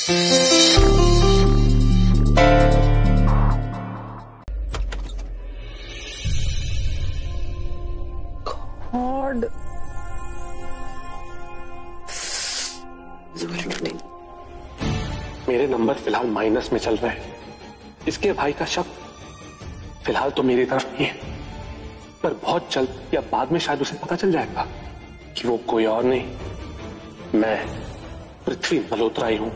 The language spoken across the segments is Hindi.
गॉड, मेरे नंबर फिलहाल माइनस में चल रहे हैं। इसके भाई का शक फिलहाल तो मेरी तरफ नहीं है, पर बहुत जल्द या बाद में शायद उसे पता चल जाएगा कि वो कोई और नहीं, मैं पृथ्वी मल्होत्रा ही हूं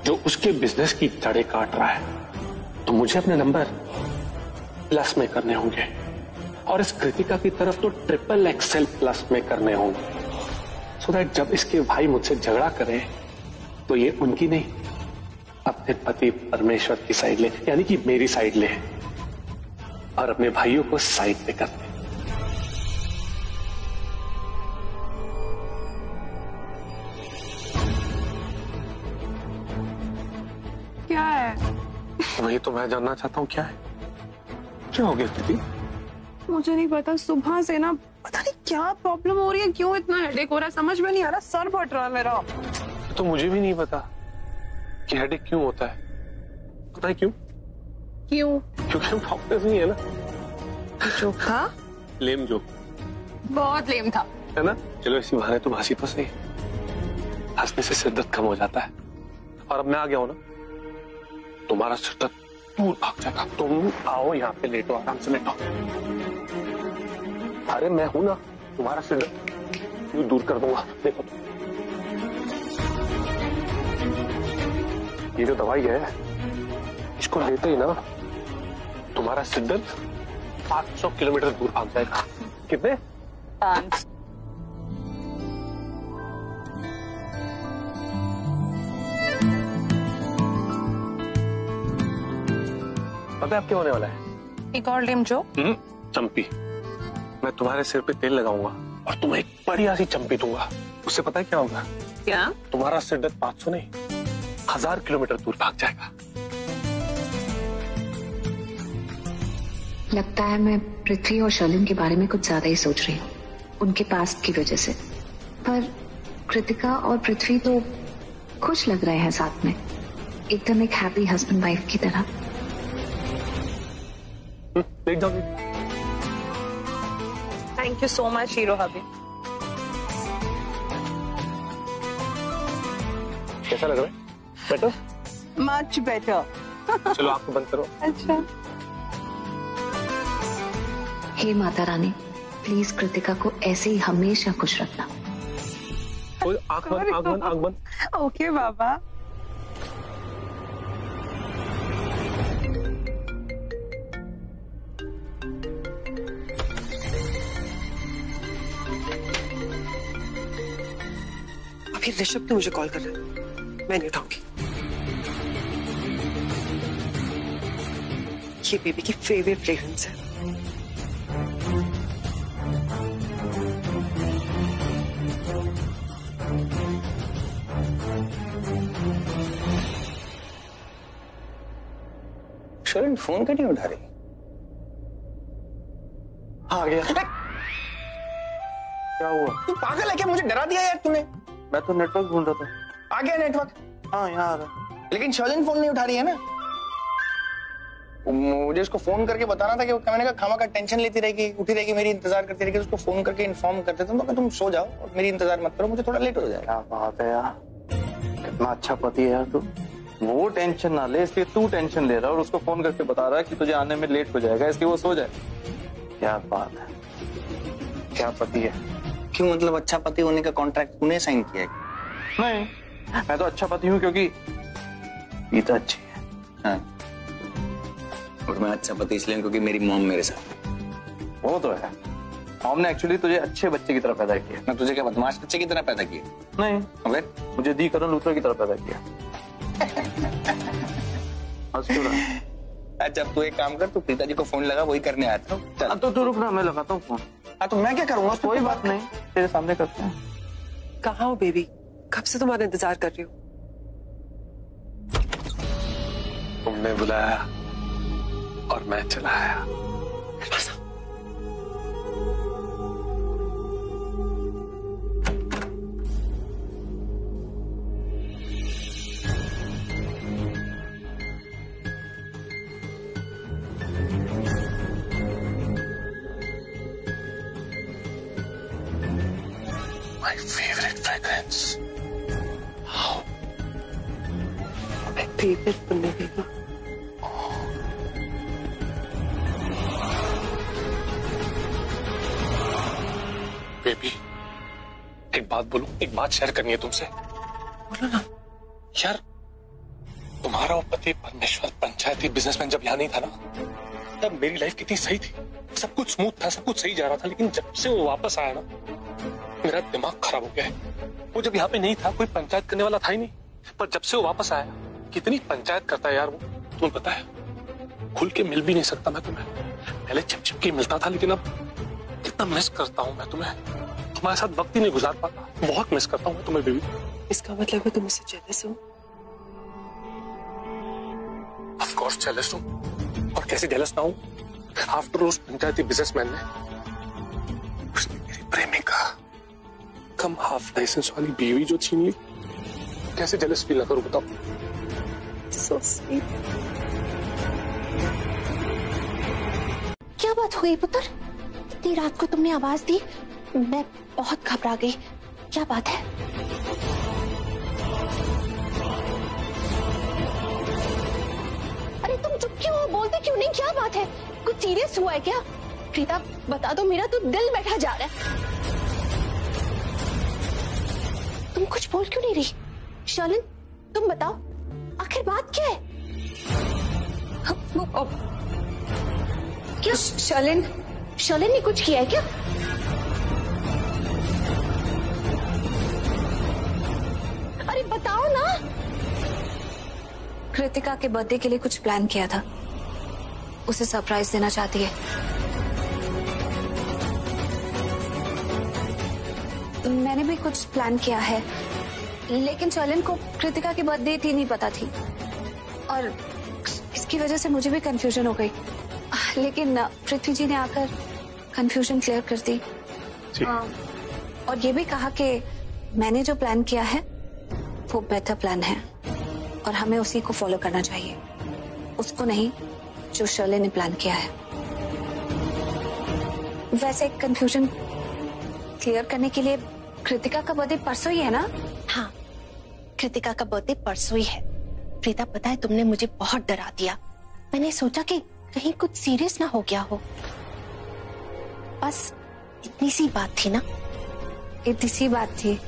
जो उसके बिजनेस की जड़ें काट रहा है। तो मुझे अपने नंबर प्लस में करने होंगे और इस कृतिका की तरफ तो ट्रिपल एक्सेल प्लस में करने होंगे, सो दैट जब इसके भाई मुझसे झगड़ा करें तो ये उनकी नहीं, अपने पति परमेश्वर की साइड ले, यानी कि मेरी साइड ले और अपने भाइयों को साइड पे कर दे। क्या है? वही तो मैं जानना चाहता हूँ, क्या है, क्या हो गया दीदी? मुझे नहीं पता, सुबह से ना पता नहीं क्या प्रॉब्लम हो रही है, क्यों इतना हेडेक हो रहा है, समझ में नहीं आ रहा, सर फट रहा है मेरा। तो मुझे भी नहीं पता कि हेडेक क्यों होता है। पता है क्यों? क्यों? क्योंकि हम डॉक्टर्स नहीं है ना। जो था लेम जो, बहुत लेम था, है ना। चलो इसी बहाने तुम हंसी तो सही, हंसने से सिर दर्द कम हो जाता है। और अब मैं आ गया हूं ना, तुम्हारा सिर दर्द दूर भाग जाएगा। तुम आओ यहाँ पे, लेटो, आराम से लेटो। अरे मैं हूं ना, तुम्हारा सिर दर्द यूं दूर कर दूंगा। देखो ये जो दवाई है, इसको लेते ही ना तुम्हारा सिर दर्द 500 किलोमीटर दूर भाग जाएगा। कितने? 5। पता है अब क्या होने वाला है? एक और लेम जो? चंपी। मैं तुम्हारे सिर पे तेल लगाऊंगा और तुम्हें एक बढ़िया सी चंपी दूंगा। उससे पता है क्या होगा? क्या? तुम्हारा सिर दर्द 500 नहीं, 1000 किलोमीटर दूर भाग जाएगा। लगता है मैं पृथ्वी और शर्लिन के बारे में कुछ ज्यादा ही सोच रही हूँ, उनके पास्ट की वजह से। पर कृतिका और पृथ्वी तो खुश लग रहे हैं साथ में, एकदम एक हैप्पी हस्बैंड वाइफ की तरह। देख जाओ। Thank you so much hero hubby. कैसा लग रहा है? बेटर? Much better. चलो आंखें बंद करो। अच्छा। हे माता रानी, प्लीज कृतिका को ऐसे ही हमेशा खुश रखना। आंख बंद, आंख बंद, आंख बंद। ओके बाबा। अभी ऋषभ तो मुझे कॉल कर रहा है, मैं नहीं उठाऊंगी। ये बेबी की फेवरेट फ्रेग्रेंस है। शरण फोन क्यों नहीं उठा रही? आ गया। क्या हुआ? तू पागल है क्या? मुझे डरा दिया यार तूने। मैं तो नेटवर्क ढूंढ रहा था। आ गया नेटवर्क? हाँ यहाँ आ रहा। लेकिन शर्लिन फोन नहीं उठा रही है ना। मुझे उसको फोन करके बताना था कि वो मैंने कहा खामा का टेंशन लेती रहेगी, उठी रहेगी, मेरी इंतजार करती रहेगी। उसको फोन करके इन्फॉर्म करते थे तुम सो जाओ और मेरी इंतजार मत करो, मुझे थोड़ा लेट हो जाएगा। क्या बात है यार, कितना अच्छा पति है यार तू। वो टेंशन ना ले इसलिए तू टेंशन ले रहा है और उसको फोन करके बता रहा है कि तुझे आने में लेट हो जाएगा इसलिए वो सो जाए। क्या बात है, क्या पति है। क्यों, मतलब अच्छा पति होने का कॉन्ट्रैक्ट तूने साइन किया है? नहीं, मैं तो अच्छा पति हूँ क्योंकि गीता अच्छी है। हाँ। और मैं अच्छा पति इसलिए क्योंकि मेरी मॉम मेरे साथ। वो तो है, मॉम ने एक्चुअली तुझे अच्छे बच्चे की तरह पैदा किया। मैं तुझे क्या बदमाश बच्चे की तरह पैदा किया? नहीं, अगर मुझे दी करण लूथरा की तरह पैदा किया। अच्छा तू एक काम कर, तू पिताजी को फोन लगा, वही करने आता हूँ। चल तो तू रुक ना, मैं लगाता हूँ फोन। हाँ तो मैं क्या करूंगा? कोई बात नहीं, तेरे सामने करते हैं। कहाँ हो बेबी? कब से तुम्हारा इंतजार कर रही हूँ। तुमने बुलाया और मैं चला आया। favorite fragrance. How? My favorite बनने देगा। बेबी, एक बात बोलूं, एक बात शेयर करनी है तुमसे। बोलो ना। यार, तुम्हारा वो पति परमेश्वर पंचायती बिजनेसमैन जब यहाँ नहीं था ना, तब मेरी लाइफ कितनी सही थी, सब कुछ स्मूथ था, सब कुछ सही जा रहा था। लेकिन जब से वो वापस आया ना, मेरा दिमाग खराब हो गया है। वो जब यहाँ पे नहीं था, कोई पंचायत करने वाला था ही नहीं, पर जब से वो वापस आया, कितनी पंचायत करता है यार वो, तुम्हें पता है। खुल के मिल भी नहीं सकता मैं तुम्हें, पहले चिप चिप के मिलता था, लेकिन अब कितना मिस करता हूँ मैं तुम्हें। तुम्हारे साथ वक्त ही नहीं गुजार पाता, बहुत मिस करता हूँ तुम्हें बेबी। इसका मतलब है तुम मुझसे जेलस हो? ऑफ कोर्स जेलस हूँ, और कैसे जेलस ना हूँ। आफ्टर उस पंचायती बिजनेसमैन ने, उसने मेरी प्रेमिका, कम हाफ लाइसेंस वाली बीवी जो छीन ली, कैसे जेलस फील ना करूँ बताओ। So sweet. क्या बात हो गई पुत्र? इतनी रात को तुमने आवाज दी, मैं बहुत घबरा गई। क्या बात है? अरे तुम चुप क्यों हो? बोलते क्यों नहीं? क्या बात है? कुछ सीरियस हुआ है क्या? प्रीता बता दो, मेरा तो दिल बैठा जा रहा है। तुम कुछ बोल क्यों नहीं रही? शालिन तुम बताओ, आखिर बात क्या है? क्या शालिन ने कुछ किया है क्या? अरे बताओ ना। कृतिका के बर्थडे के लिए कुछ प्लान किया था, उसे सरप्राइज देना चाहती है। मैंने भी कुछ प्लान किया है, लेकिन शालिन को कृतिका की बर्थडे थी नहीं पता थी, और इसकी वजह से मुझे भी कंफ्यूजन हो गई। लेकिन पृथ्वी जी ने आकर कंफ्यूजन क्लियर कर दी, और ये भी कहा कि मैंने जो प्लान किया है वो बेटर प्लान है, और हमें उसी को फॉलो करना चाहिए, उसको नहीं जो शालिन ने प्लान किया है। वैसे कंफ्यूजन क्लियर करने के लिए कृतिका का बर्थडे परसों ही है ना? हाँ, कृतिका का बर्थडे परसों ही है। प्रीता पता है तुमने मुझे बहुत डरा दिया। मैंने सोचा कि कहीं कुछ सीरियस ना हो गया हो। बस इतनी सी बात थी ना? इतनी सी बात थी।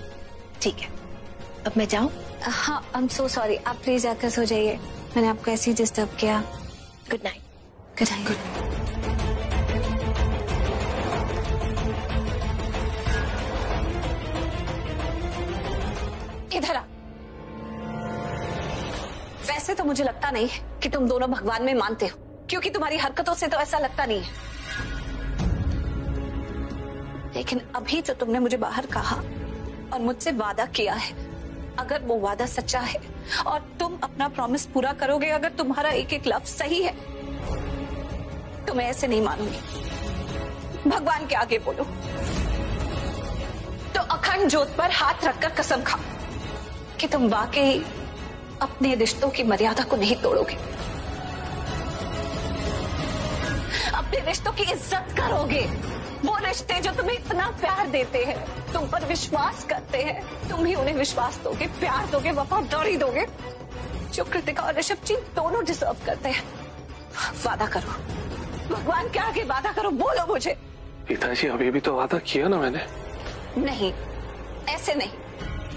ठीक है, अब मैं जाऊं? हाँ, आई एम सो सॉरी, आप प्लीज जाकर सो जाइए, मैंने आपको ऐसे ही डिस्टर्ब किया। Good night. Good night. इधर आ। वैसे तो मुझे लगता नहीं कि तुम दोनों भगवान में मानते हो, क्योंकि तुम्हारी हरकतों से तो ऐसा लगता नहीं है। लेकिन अभी जो तुमने मुझे बाहर कहा और मुझसे वादा किया है, अगर वो वादा सच्चा है और तुम अपना प्रॉमिस पूरा करोगे, अगर तुम्हारा एक एक लफ्ज सही है, तो मैं ऐसे नहीं मानूंगी। भगवान के आगे बोलो तो अखंड ज्योत पर हाथ रखकर कसम खाओ कि तुम वाकई अपने रिश्तों की मर्यादा को नहीं तोड़ोगे, अपने रिश्तों की इज्जत करोगे। वो रिश्ते जो तुम्हें इतना प्यार देते हैं, तुम पर विश्वास करते हैं, तुम ही उन्हें विश्वास दोगे, प्यार दोगे, वफादारी दोगे, जो कृतिका और ऋषभ जी दोनों डिजर्व करते हैं। वादा करो, भगवान के आगे वादा करो, बोलो मुझे। पिताजी अभी भी तो वादा किया ना मैंने। नहीं, ऐसे नहीं।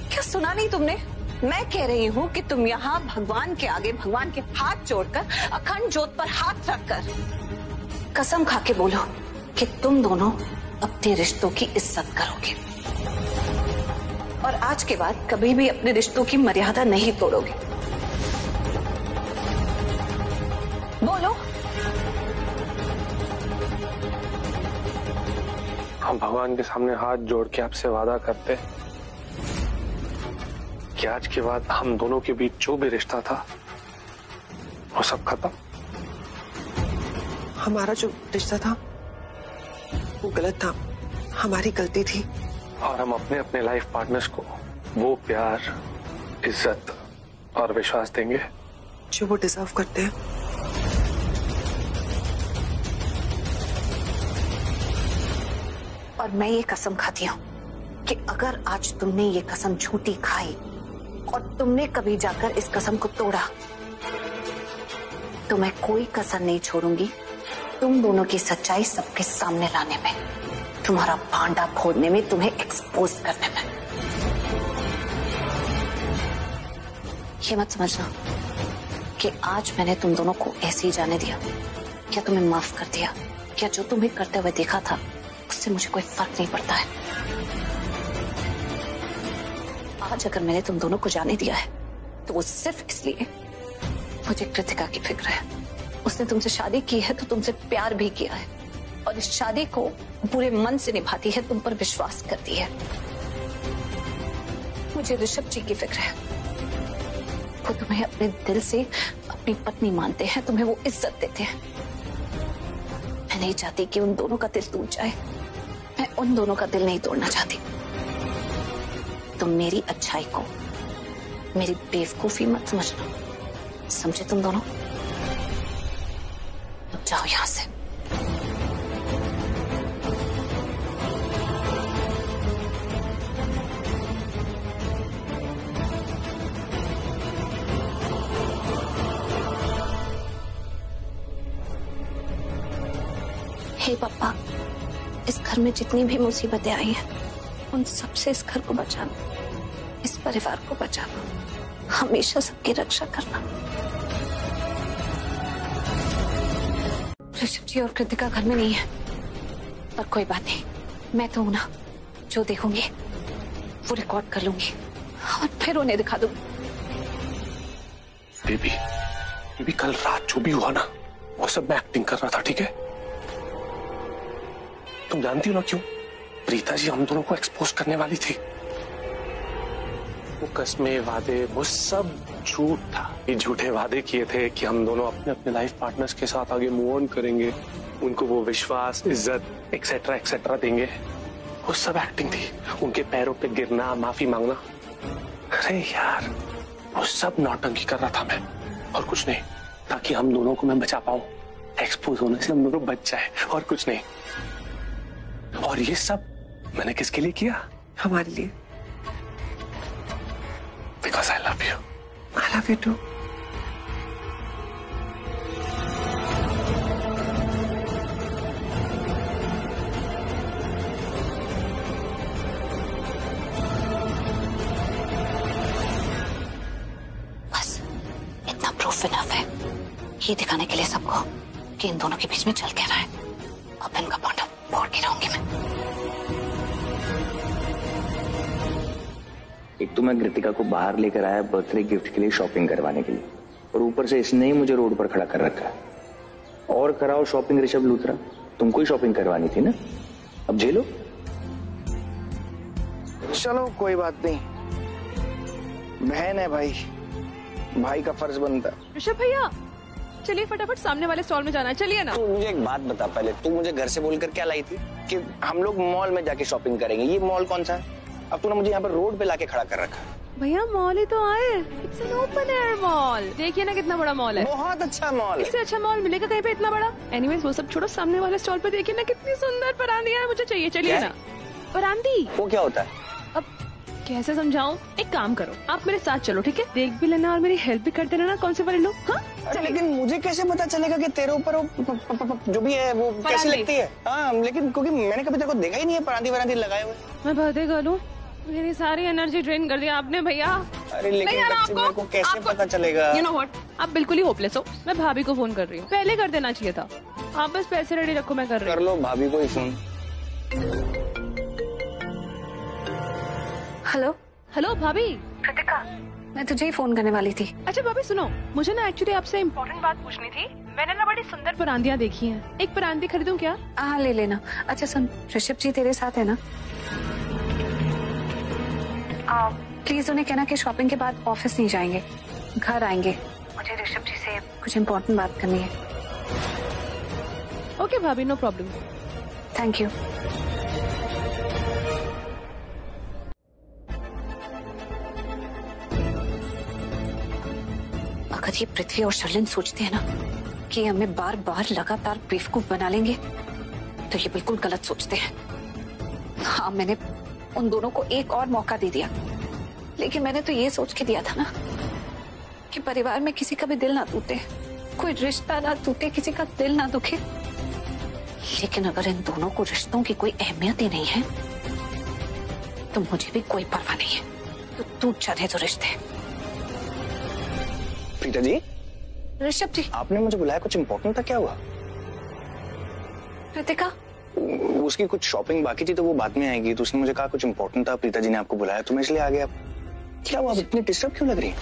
क्या सुना नहीं तुमने? मैं कह रही हूँ कि तुम यहाँ भगवान के आगे, भगवान के हाथ जोड़कर, अखंड ज्योत पर हाथ रखकर कसम खा के बोलो कि तुम दोनों अपने रिश्तों की इज्जत करोगे और आज के बाद कभी भी अपने रिश्तों की मर्यादा नहीं तोड़ोगे। बोलो। हम भगवान के सामने हाथ जोड़ के आपसे वादा करते कि आज के बाद हम दोनों के बीच जो भी रिश्ता था वो सब खत्म। हमारा जो रिश्ता था वो गलत था, हमारी गलती थी, और हम अपने अपने लाइफ पार्टनर्स को वो प्यार, इज्जत और विश्वास देंगे जो वो डिजर्व करते हैं। और मैं ये कसम खाती हूँ कि अगर आज तुमने ये कसम झूठी खाई और तुमने कभी जाकर इस कसम को तोड़ा तो मैं कोई कसर नहीं छोड़ूंगी तुम दोनों की सच्चाई सबके सामने लाने में, तुम्हारा भांडा फोड़ने में, तुम्हें एक्सपोज करने में। ये मत समझना कि आज मैंने तुम दोनों को ऐसे ही जाने दिया, क्या तुम्हें माफ कर दिया, क्या जो तुम्हें करते हुए देखा था उससे मुझे कोई फर्क नहीं पड़ता है। आज अगर मैंने तुम दोनों को जाने दिया है तो वो सिर्फ इसलिए मुझे कृतिका की फिक्र है। उसने तुमसे शादी की है तो तुमसे प्यार भी किया है और इस शादी को पूरे मन से निभाती है, तुम पर विश्वास करती है। मुझे ऋषभ जी की फिक्र है, वो तुम्हें अपने दिल से अपनी पत्नी मानते हैं, तुम्हें वो इज्जत देते हैं। मैं नहीं चाहती कि उन दोनों का दिल टूट जाए, मैं उन दोनों का दिल नहीं तोड़ना चाहती। तुम मेरी अच्छाई को मेरी बेवकूफी मत समझना, समझे तुम दोनों? जाओ यहां से। हे पापा, इस घर में जितनी भी मुसीबतें आई हैं उन सबसे इस घर को बचाना, इस परिवार को बचाना, हमेशा सबकी रक्षा करना। ऋषभ जी और कृतिका घर में नहीं है, पर कोई बात नहीं, मैं तो हूं ना, जो देखूंगी वो रिकॉर्ड कर लूंगी और फिर उन्हें दिखा दूंगी। बेबी कल रात जो भी हुआ ना वो सब मैं एक्टिंग कर रहा था, ठीक है? तुम जानती हो ना क्यों? प्रीता जी हम दोनों को एक्सपोज करने वाली थी। वो कस्में, वादे, वो सब झूठ था। ये झूठे वादे किए थे कि हम दोनों अपने अपने लाइफ पार्टनर्स के साथ आगे मूव ऑन करेंगे, उनको वो विश्वास, इज्जत एक्सेट्रा एक्सेट्रा देंगे। वो सब एक्टिंग थी, उनके पैरों पे गिरना, माफी मांगना। अरे यार वो सब नौटंकी कर रहा था मैं, और कुछ नहीं, ताकि हम दोनों को मैं बचा पाऊं, एक्सपोज होने से हम दोनों बच जाए, और कुछ नहीं। और ये सब मैंने किसके लिए किया? हमारे लिए। Because I love you. I love you too. बस इतना प्रूफ इनफ है ये दिखाने के लिए सबको कि इन दोनों के बीच में चल क्या रहा है। अब इनका भांडा फोड़ के रहूंगी मैं। एक तो मैं कृतिका को बाहर लेकर आया बर्थडे गिफ्ट के लिए शॉपिंग करवाने के लिए, और ऊपर से इसने ही मुझे रोड पर खड़ा कर रखा है। और कराओ शॉपिंग ऋषभ लूथरा, तुमको ही शॉपिंग करवानी थी ना, अब झेलो। चलो कोई बात नहीं, बहन है भाई, भाई का फर्ज बनता है। ऋषभ भैया चलिए फटाफट सामने वाले स्टॉल में जाना है, चलिए ना। तू मुझे एक बात बता, पहले तू मुझे घर से बोलकर क्या लाई थी कि हम लोग मॉल में जाके शॉपिंग करेंगे? ये मॉल कौन सा है? अब तूने मुझे यहाँ पर रोड पे लाके खड़ा कर रखा। भैया मॉल ही तो आए, it's an open air mall, देखिए ना कितना बड़ा मॉल है। बहुत अच्छा मॉल है। इससे अच्छा मॉल मिलेगा कहीं पे इतना बड़ा? एनीवेज वो सब छोड़ो, सामने वाले स्टॉल पे देखिए ना कितनी सुंदर परांदी है, मुझे चाहिए, चलिए ना। परांदी वो क्या होता है? अब कैसे समझाऊं? एक काम करो, आप मेरे साथ चलो, ठीक है? देख भी लेना और मेरी हेल्प भी करते रहना, कौन से वाले लोग। हाँ लेकिन मुझे कैसे पता चलेगा कि तेरे ऊपर जो भी है वो कैसी लगती है? हाँ लेकिन क्योंकि मैंने कभी तेरे को देखा ही नहीं है परांदी वरांदी लगाए हुए। मैं बर्थडे करूँ, मेरी सारी एनर्जी ड्रेन कर दिया आपने भैया। अरे लेकिन मेरे को कैसे पता चलेगा? यू नो व्हाट, आप बिल्कुल ही होपलेस हो। मैं भाभी को फोन कर रही हूँ, पहले कर देना चाहिए था। आप बस पैसे रेडी रखो, मैं कर रही हूँ। कर लो भाभी को ही फोन। हेलो हेलो भाभी। कृतिका, मैं तुझे ही फोन करने वाली थी। अच्छा भाभी सुनो, मुझे ना एक्चुअली आपसे इम्पोर्टेंट बात पूछनी थी। मैंने ना बड़ी सुंदर परांदियाँ देखी हैं, एक परांदी खरीदूं क्या? हाँ ले लेना। अच्छा सुन, ऋषभ जी तेरे साथ है ना? प्लीज उन्हें कहना कि शॉपिंग के बाद ऑफिस नहीं जाएंगे, घर आएंगे। मुझे ऋषभ जी से कुछ इम्पोर्टेंट बात करनी है। ओके भाभी, नो प्रॉब्लम। Thank you. अगर ये पृथ्वी और शर्लिन सोचते हैं ना कि हमें बार बार लगातार बेवकूफ बना लेंगे, तो ये बिल्कुल गलत सोचते हैं। हाँ मैंने उन दोनों को एक और मौका दे दिया, लेकिन मैंने तो ये सोच के दिया था ना कि परिवार में किसी का भी दिल ना टूटे, कोई रिश्ता ना टूटे, किसी का दिल ना दुखे। लेकिन अगर इन दोनों को रिश्तों की कोई अहमियत ही नहीं है तो मुझे भी कोई परवाह नहीं है, तो टूट जाने दो रिश्ते। प्रीता जी, ऋषभ जी, आपने मुझे बुलाया, कुछ इम्पोर्टेंट था? क्या हुआ? कृतिका, उसकी कुछ शॉपिंग बाकी थी तो वो बाद में आएगी, तो उसने मुझे कहा कुछ इम्पोर्टेंट था, प्रीता जी ने आपको बुलाया तो मैं इसलिए आ गया। क्या हुआ, इतनी डिस्टर्ब क्यों लग रही है?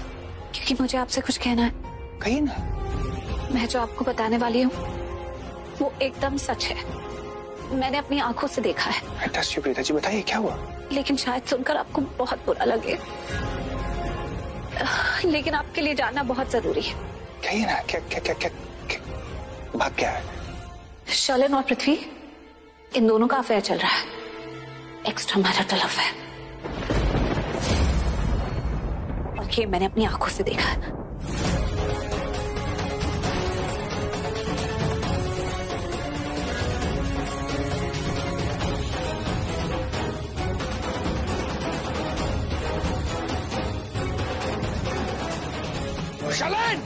क्योंकि मुझे आपसे कुछ कहना है। कहिए ना। मैं जो आपको बताने वाली हूँ वो एकदम सच है, मैंने अपनी आंखों से देखा है। I trust you, Preeta ji, बताइए क्या हुआ? लेकिन शायद सुनकर आपको बहुत बुरा लगे, लेकिन आपके लिए जानना बहुत जरूरी है। कहिए ना, क्या क्या क्या क्या, क्या बात क्या है? शर्लिन और पृथ्वी, इन दोनों का अफेयर चल रहा है, एक्स्ट्रा मैरिटल अफेयर, और ये मैंने अपनी आंखों से देखा है। शर्लिन!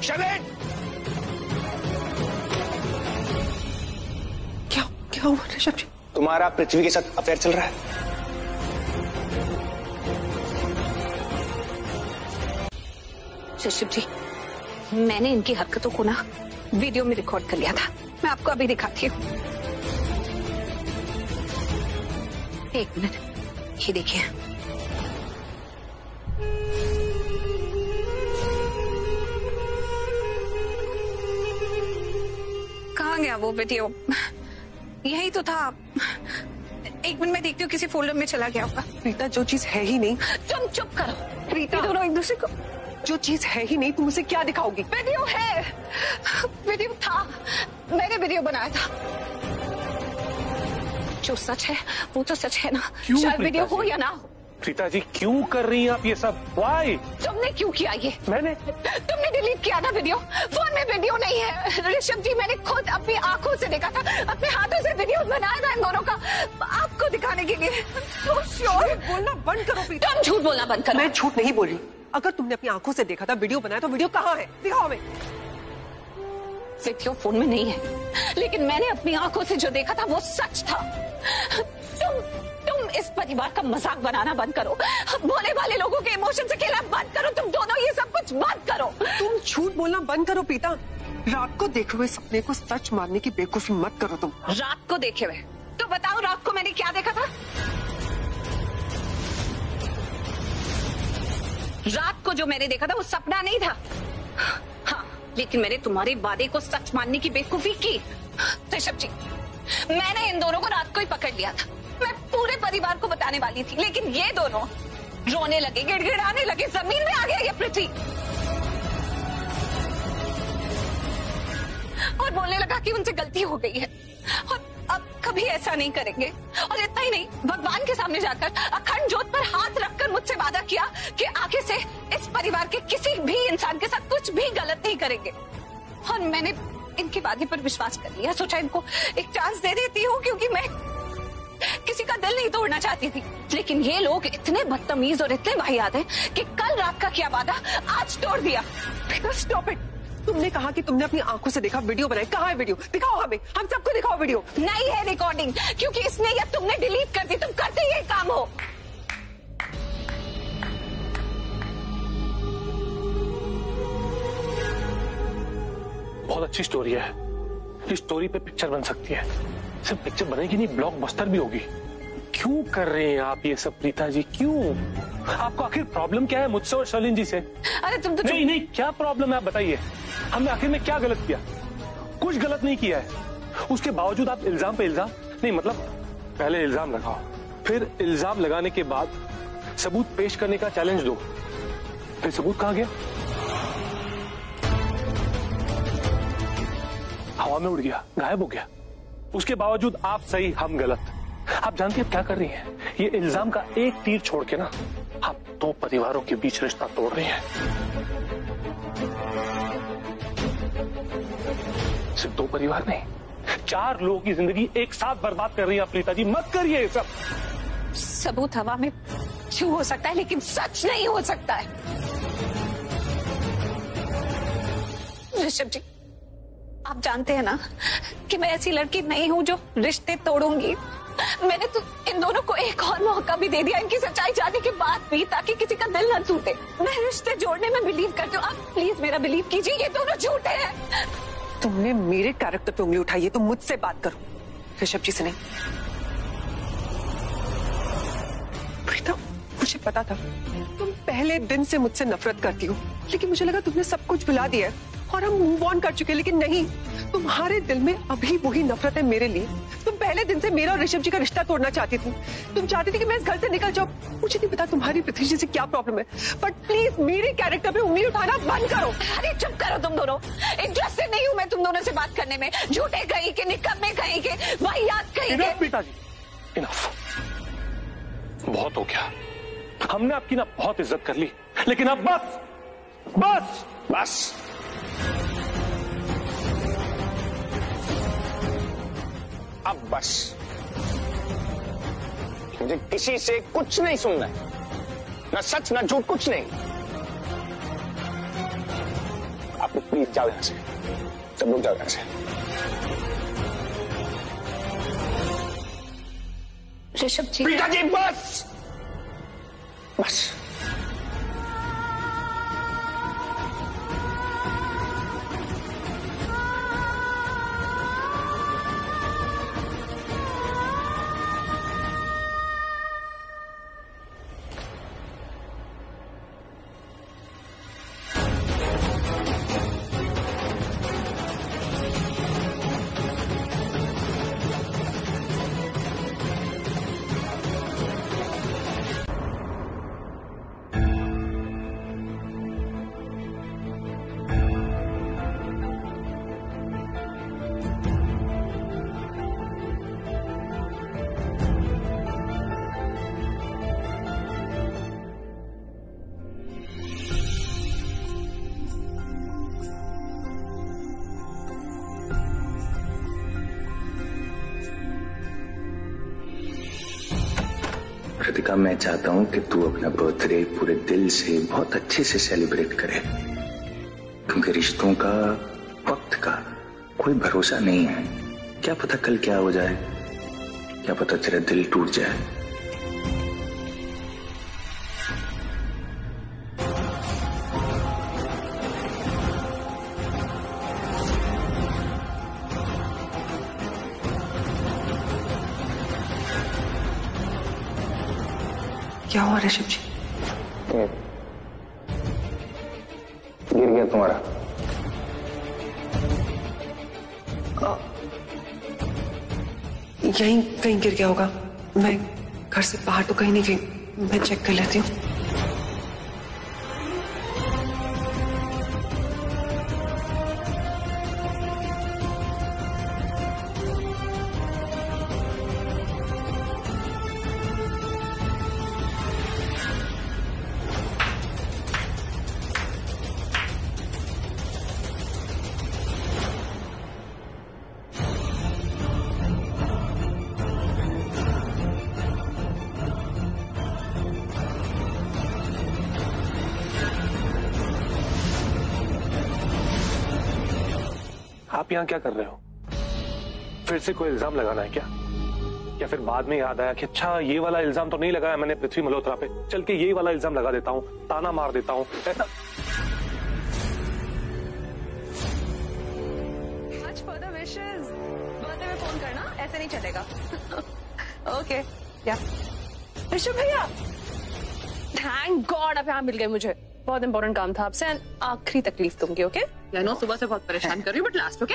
शर्लिन! क्या हुआ ऋषभ जी? तुम्हारा पृथ्वी के साथ अफेयर चल रहा है? ऋषभ जी, मैंने इनकी हरकतों को ना वीडियो में रिकॉर्ड कर लिया था, मैं आपको अभी दिखाती हूँ। एक मिनट, ये देखिए। कहाँ गया वो वीडियो? यही तो था। एक मिनट में देखती हूँ, किसी फोल्डर में चला गया होगा। प्रीता, जो चीज है ही नहीं। तुम चुप करो। प्रीता, दोनों एक दूसरे को, जो चीज है ही नहीं तुम उसे क्या दिखाओगी? वीडियो है, वीडियो था, मैंने वीडियो बनाया था। जो सच है वो तो सच है ना, चाहे वीडियो हो या ना हो। प्रीता जी, क्यों कर रही हैं आप ये सब? Why? तुमने क्यों किया ये? तुमने डिलीट किया ना वीडियो, फोन में वीडियो नहीं है। ऋषभ जी, मैंने खुद अपनी आंखों से देखा था, अपने हाथों से वीडियो बनाया था इन दोनों का, आपको दिखाने के लिए। So sure। बोलना बंद करो प्रीता। तुम झूठ बोलना बंद करो। मैं झूठ नहीं बोली। अगर तुमने अपनी आंखों से देखा था, वीडियो बनाया, तो वीडियो कहाँ है? दिखाओ हमें। वीडियो फोन में नहीं है, लेकिन मैंने अपनी आंखों से जो देखा था वो सच था। तुम इस परिवार का मजाक बनाना बंद करो, बोले वाले लोगों के इमोशन से खेलना बंद करो, तुम दोनों ये सब कुछ बंद करो। तुम झूठ बोलना बंद करो प्रीता। रात को देखे हुए सपने को सच मानने की बेवकूफी मत करो तुम। रात को देखे हुए? तो बताओ रात को मैंने क्या देखा था? रात को जो मैंने देखा था वो सपना नहीं था। हाँ, लेकिन मैंने तुम्हारे वादे को सच मानने की बेवकूफी की। ऋषभ जी, मैंने इन दोनों को रात को ही पकड़ लिया था, मैं पूरे परिवार को बताने वाली थी, लेकिन ये दोनों रोने लगे, गिड़गिड़ाने लगे, जमीन में आ गया ये पृथ्वी और बोलने लगा कि उनसे गलती हो गई है और अब कभी ऐसा नहीं करेंगे। और इतना ही नहीं, भगवान के सामने जाकर अखंड ज्योत पर हाथ रखकर मुझसे वादा किया कि आगे से इस परिवार के किसी भी इंसान के साथ कुछ भी गलत नहीं करेंगे। और मैंने इनके वादे पर विश्वास कर लिया, सोचा इनको एक चांस दे देती हूँ, क्योंकि मैं किसी का दिल नहीं तोड़ना चाहती थी। लेकिन ये लोग इतने बदतमीज और इतने वाहियात हैं कि कल रात का किया वादा आज तोड़ दिया। Stop it. तुमने कहा कि तुमने अपनी आंखों से देखा, वीडियो बनाई, कहाँ है वीडियो? दिखाओ हमें, हम सबको दिखाओ वीडियो। नहीं है रिकॉर्डिंग, क्योंकि इसने या तुमने डिलीट कर दी, तुम करते ये काम हो। बहुत अच्छी स्टोरी है, इस स्टोरी पे पिक्चर बन सकती है। सिर्फ पिक्चर बनेगी नहीं, ब्लॉकबस्टर भी होगी। क्यों कर रहे हैं आप ये सब प्रीता जी? क्यों? आपको आखिर प्रॉब्लम क्या है मुझसे और शर्लिन जी से? अरे तुम तो नहीं, क्या प्रॉब्लम है आप बताइए। हमने आखिर में क्या गलत किया? कुछ गलत नहीं किया है, उसके बावजूद आप इल्जाम पे इल्जाम। नहीं मतलब पहले इल्जाम लगाओ, फिर इल्जाम लगाने के बाद सबूत पेश करने का चैलेंज दो, फिर सबूत कहाँ गया? हवा में उड़ गया, गायब हो गया। उसके बावजूद आप सही, हम गलत। आप जानती हैं क्या कर रही हैं? ये इल्जाम का एक तीर छोड़ के ना आप दो परिवारों के बीच रिश्ता तोड़ रही हैं। सिर्फ दो परिवार नहीं, 4 लोगों की जिंदगी एक साथ बर्बाद कर रही है प्रीता जी, मत करिए ये सब। सबूत हवा में छू हो सकता है लेकिन सच नहीं हो सकता है। ऋषभ जी, आप जानते हैं ना कि मैं ऐसी लड़की नहीं हूं जो रिश्ते तोड़ूंगी। मैंने तो इन दोनों को एक और मौका भी दे दिया इनकी सच्चाई जानने के बाद भी, ताकि किसी का दिल न टूटे। मैं रिश्ते जोड़ने में बिलीव करती हूँ, आप प्लीज मेरा बिलीव कीजिए, ये दोनों झूठे हैं। तुमने मेरे कैरेक्टर पे उंगली उठाई है तो मुझसे बात करो, ऋषभ जी से नहीं। प्रीता, मुझे पता था तुम पहले दिन से मुझसे नफरत करती हो, लेकिन मुझे लगा तुमने सब कुछ भुला दिया है और हम मूव ऑन कर चुके हैं, लेकिन नहीं, तुम्हारे दिल में अभी वही नफरत है मेरे लिए। तुम पहले दिन से मेरा और ऋषभ जी का रिश्ता तोड़ना चाहती थी। तुम चाहती थी कि मैं इस घर से निकल जाऊं। मुझे नहीं पता तुम्हारी पृथ्वी जी से क्या प्रॉब्लम है, बट प्लीज मेरे कैरेक्टर पे उंगली उठाना बंद करो। अरे चुप करो तुम दोनों, इंटरेस्टेड नहीं हूँ मैं तुम दोनों से बात करने में। झूठे कहीं के, निकम्मे कहीं के, वाहियात कहीं के। प्रीता जी, इनफ, बहुत हो गया। हमने आपकी ना बहुत इज्जत कर ली, लेकिन अब बस बस बस। अब बस, मुझे किसी से कुछ नहीं सुनना है, ना सच ना झूठ, कुछ नहीं। आप लोग प्लीज जाओ यहां से, सब लोग जाओ यहां से। ऋषभ जी, प्रीता जी, बस बस। कृतिका, मैं चाहता हूं कि तू अपना बर्थडे पूरे दिल से बहुत अच्छे से सेलिब्रेट करे, क्योंकि रिश्तों का, वक्त का कोई भरोसा नहीं है। क्या पता कल क्या हो जाए, क्या पता तेरा दिल टूट जाए। क्या हुआ ऋषभ जी? गिर गया तुम्हारा। यहीं कहीं गिर गया होगा, मैं घर से बाहर तो कहीं नहीं गई, मैं चेक कर लेती हूँ। आप यहाँ क्या कर रहे हो? फिर से कोई इल्जाम लगाना है क्या? या फिर बाद में याद आया कि अच्छा ये वाला इल्जाम तो नहीं लगाया मैंने पृथ्वी मल्होत्रा पे, चल के ये वाला इल्जाम लगा देता हूँ, ताना मार देता हूँ, ऐसा? Much further wishes. बर्थडे में फोन करना, ऐसे नहीं चलेगा। ओके, या ऋषभ भैया, थैंक गॉड आप यहाँ मिल गए मुझे। बहुत इंपॉर्टेंट काम था आपसे, आखिरी तकलीफ दूंगी। ओके, या नो सुबह से बहुत परेशान कर रही हूँ, बट लास्ट। ओके,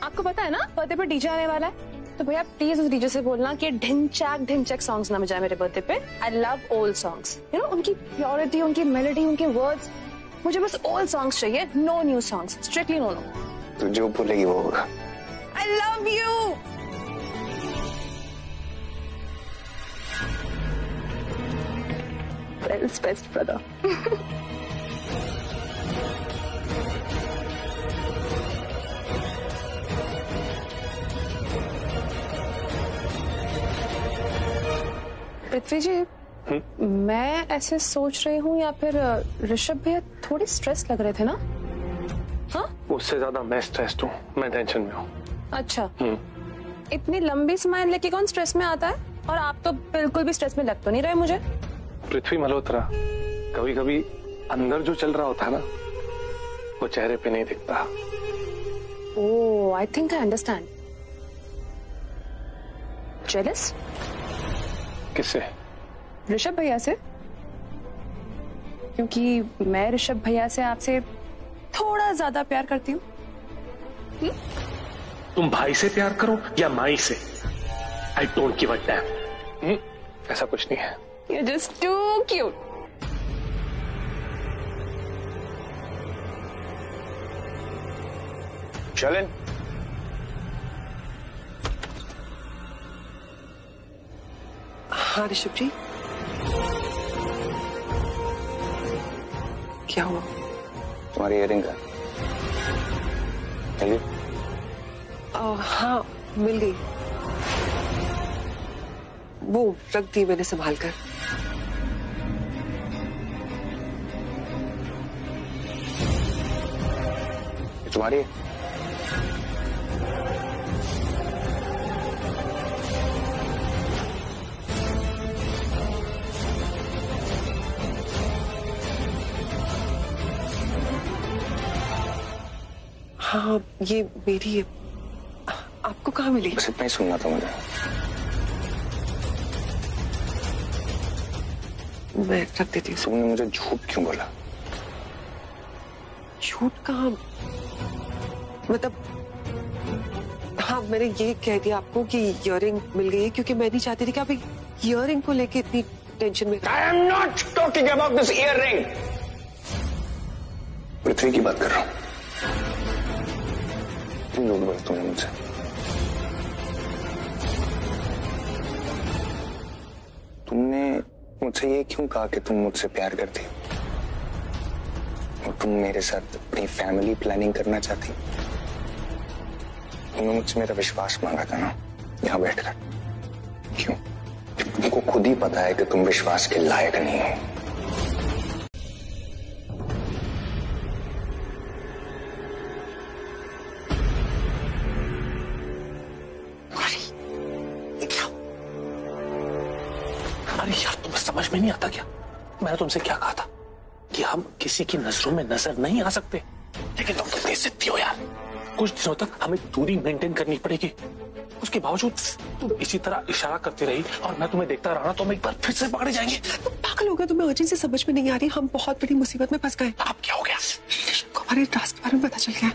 आपको पता है ना बर्थडे पर डीजे आने वाला है, तो भैया प्लीज उस डीजे से बोलना कि ढिंचैक सॉन्ग्स ना बजाए मेरे बर्थडे पे। I love old songs, you know, उनकी प्योरिटी, उनकी मेलोडी, उनके वर्ड्स, मुझे बस ओल्ड सॉन्ग्स चाहिए, no new songs, strictly no. तो जो बोलेगी वो होगा। I love you. World's best brother. Prithvi ji, मैं ऐसे सोच रही हूँ या फिर ऋषभ भैया थोड़ी स्ट्रेस लग रहे थे ना? हाँ, उससे ज्यादा मैं स्ट्रेस्ड हूँ, मैं टेंशन में हूँ। अच्छा, इतनी लंबी स्माइल लेके कौन स्ट्रेस में आता है? और आप तो बिल्कुल भी स्ट्रेस में लग तो नहीं रहे मुझे। पृथ्वी मल्होत्रा, कभी कभी अंदर जो चल रहा होता है ना, वो चेहरे पे नहीं दिखता। Oh, I think I understand. Jealous? किससे? ऋषभ भैया से, क्योंकि मैं ऋषभ भैया से आपसे थोड़ा ज्यादा प्यार करती हूँ। तुम भाई से प्यार करो या माई से, I don't give a dam. ऐसा कुछ नहीं है। You're just too cute. चलें। हाँ ऋषभ जी, क्या हुआ? तुम्हारी इयरिंग का मिली? हाँ, मिल गई। वो रख दी मैंने संभाल कर। तुम्हारी? हाँ, ये मेरी है। आपको कहाँ मिली? बस इतना ही सुनना था मुझे। मैं रख देती हूँ। तुमने मुझे झूठ क्यों बोला? झूठ कहाँ? मतलब हाँ, मैंने ये कह दिया आपको कि इयररिंग मिल गई है, क्योंकि मैं नहीं चाहती थी कि आप इयररिंग को लेके इतनी टेंशन में। I am not talking about this earring. पृथ्वी की बात कर रहा हूँ। क्यों झूठ बोला तुमने मुझसे? तुमने मुझसे ये क्यों कहा कि तुम मुझसे प्यार करती हो और तुम मेरे साथ अपनी फैमिली प्लानिंग करना चाहती? तुमने मुझसे मेरा विश्वास मांगा था ना, यहाँ बैठकर। क्यों? तुमको खुद ही पता है कि तुम विश्वास के लायक नहीं हो। अरे यार, तुम्हें समझ में नहीं आता क्या? मैंने तुमसे क्या कहा था कि हम किसी की नजरों में नजर नहीं आ सकते, लेकिन तुम कितनी जिद्दी हो यार। कुछ दिनों तक हमें दूरी मेंटेन करनी पड़ेगी। उसके बावजूद तुम इसी तरह इशारा करती रही और मैं तुम्हें देखता रहा तो हम एक बार फिर से पकड़े जाएंगे। तुम पागल हो गए? तुम्हें अर्जेंट से समझ में नहीं आ रही? हम बहुत बड़ी मुसीबत में फंस गए। अब क्या हो गया? हमारे टास्क के बारे में पता चल गया।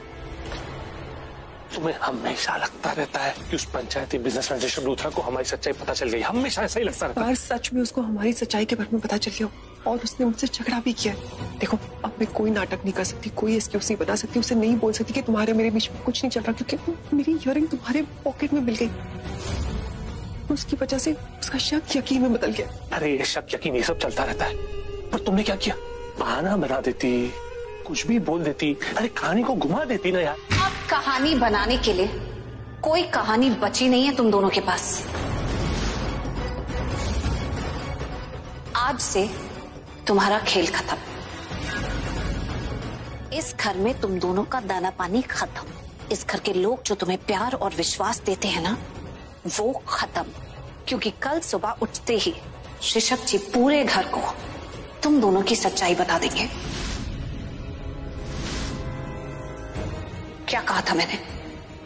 तुम्हें हमेशा लगता रहता है कि उस पंचायती बिजनेसमैन ऋषभ लूथरा को हमारी सच्चाई पता चल गई। हमेशा ऐसा ही लगता रहता है। सच में उसको हमारी सच्चाई के बारे में पता चल गया और उसने मुझसे झगड़ा भी किया। देखो, अब मैं कोई नाटक नहीं कर सकती, कोई एक्सक्यूज नहीं बना सकती, उसे नहीं बोल सकती कि तुम्हारे मेरे बीच में कुछ नहीं चल रहा, क्योंकि मेरी इयररिंग तुम्हारे पॉकेट में मिल गई। उसकी वजह से उसका शक यकीन में बदल गया। अरे ये शक यकीन ये सब चलता रहता है, पर तुमने क्या किया? बहाना बना देती, कुछ भी बोल देती, अरे कहानी को घुमा देती ना यार। अब कहानी बनाने के लिए कोई कहानी बची नहीं है तुम दोनों के पास। आज से तुम्हारा खेल खत्म। इस घर में तुम दोनों का दाना पानी खत्म। इस घर के लोग जो तुम्हें प्यार और विश्वास देते हैं ना, वो खत्म। क्योंकि कल सुबह उठते ही ऋषभ जी पूरे घर को तुम दोनों की सच्चाई बता देंगे। क्या कहा था मैंने?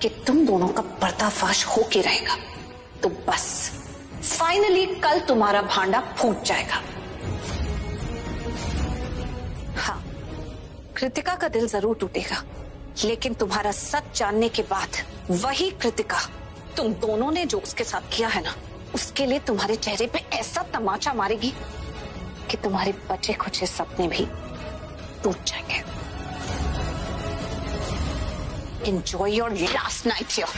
कि तुम दोनों का पर्दाफाश होके रहेगा। तो बस फाइनली कल तुम्हारा भांडा फूट जाएगा। हाँ, कृतिका का दिल जरूर टूटेगा, लेकिन तुम्हारा सच जानने के बाद वही कृतिका तुम दोनों ने जो उसके साथ किया है ना, उसके लिए तुम्हारे चेहरे पे ऐसा तमाचा मारेगी कि तुम्हारे बचे खुचे सपने भी टूट जाएंगे। Enjoy your last night here.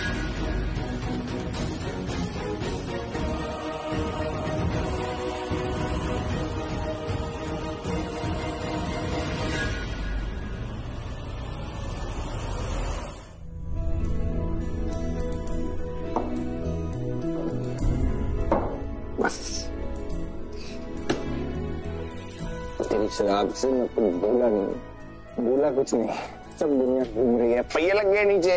बस से आपसे मैं कुछ बोला कुछ नहीं। सब दुनिया घूम रही है। पहिए लग गए नीचे।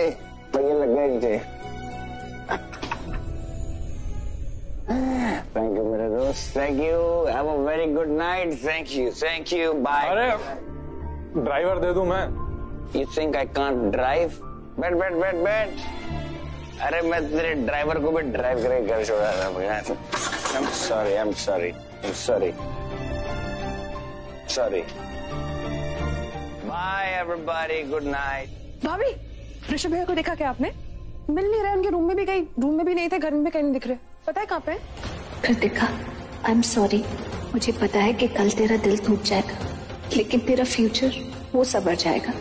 थैंक यू मेरे दोस्त, thank you. Have a very good night. Thank you bye. अरे ड्राइवर दे दूं मैं? You think I can't drive? बैठ। अरे मैं तेरे ड्राइवर को भी ड्राइव करके घर छोड़ा था। I'm sorry. Bye everybody, good night. भाभी, ऋषभ भैया को देखा क्या आपने? मिल नहीं रहे, उनके रूम में भी नहीं थे, घर में भी कहीं नहीं दिख रहे। पता है कहाँ पे? Kritika, I am sorry. मुझे पता है कि कल तेरा दिल टूट जाएगा, लेकिन तेरा फ्यूचर वो संवर जाएगा।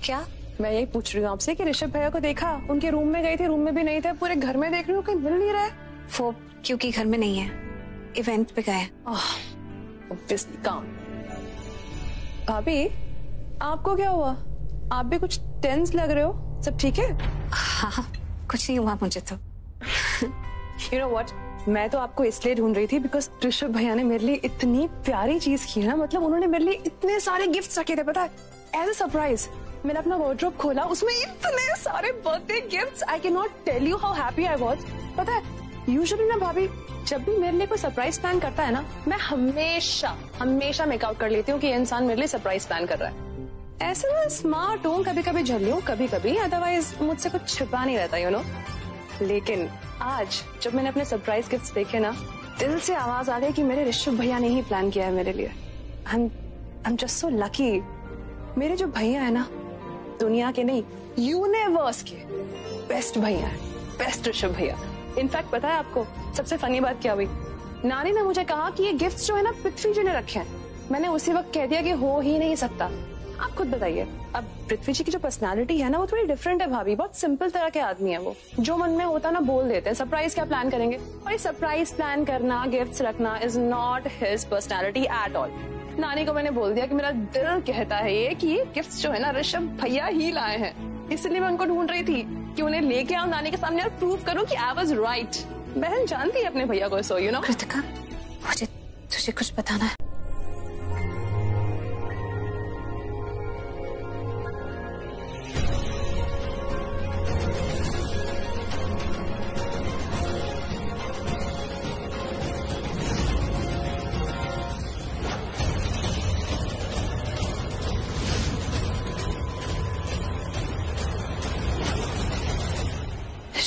क्या? मैं यही पूछ रही हूँ आपसे कि ऋषभ भैया को देखा? उनके रूम में गई थी, रूम में भी नहीं थे, पूरे घर में देख रही हूँ, कहीं मिल नहीं रहा है। वो क्योंकि घर में नहीं है, इवेंट पे गए। काम। भाभी, आपको क्या हुआ? आप भी कुछ टेंस लग रहे हो। सब ठीक है? हाँ, कुछ नहीं हुआ मुझे तो। You know what? मैं तो आपको इसलिए ढूंढ रही थी बिकॉज ऋषभ भैया ने मेरे लिए इतनी प्यारी चीज की है ना, मतलब उन्होंने मेरे लिए इतने सारे गिफ्ट्स रखे थे, पता है, एज अ सरप्राइज। मैंने अपना वार्डरोब खोला, उसमें इतने सारे birthday gifts. I can not tell you how happy I was. पता है, यूजुअली ना भाभी, जब भी मेरे लिए कोई सरप्राइज प्लान करता है ना, मैं हमेशा मेकआउट कर लेती हूँ कि ये इंसान मेरे लिए सरप्राइज प्लान कर रहा है। ऐसे मैं स्मार्ट हूँ, कभी कभी झल्ली हूँ, कभी अदरवाइज मुझसे कुछ छिपा नहीं रहता, यू नो। लेकिन आज जब मैंने अपने सरप्राइज गिफ्ट्स देखे ना, दिल से आवाज आ गई कि मेरे ऋषभ भैया ने ही प्लान किया है मेरे लिए। I'm just so lucky। मेरे जो भैया है ना, दुनिया के नहीं, यूनिवर्स के बेस्ट भैया है, बेस्ट ऋषभ भैया। इनफैक्ट पता है आपको सबसे फनी बात क्या हुई? नानी ने मुझे कहा कि ये गिफ्ट्स जो है ना पृथ्वी जी ने रखे हैं। मैंने उसी वक्त कह दिया कि हो ही नहीं सकता। आप खुद बताइए, अब पृथ्वी जी की जो पर्सनालिटी है ना, वो थोड़ी डिफरेंट है भाभी। बहुत सिंपल तरह के आदमी है वो, जो मन में होता ना बोल देते हैं। सरप्राइज क्या प्लान करेंगे? और ये सरप्राइज प्लान करना, गिफ्ट्स रखना is not his personality at all. नानी को मैंने बोल दिया कि मेरा दिल कहता है ये कि ये गिफ्ट्स जो है ना ऋषभ भैया ही लाए हैं, इसलिए मैं उनको ढूंढ रही थी कि उन्हें लेके आऊं नानी के सामने और प्रूव करूं कि आई वाज राइट। बहन जानती है अपने भैया को, सो यू नो। कृतिका, मुझे तुझे कुछ बताना है।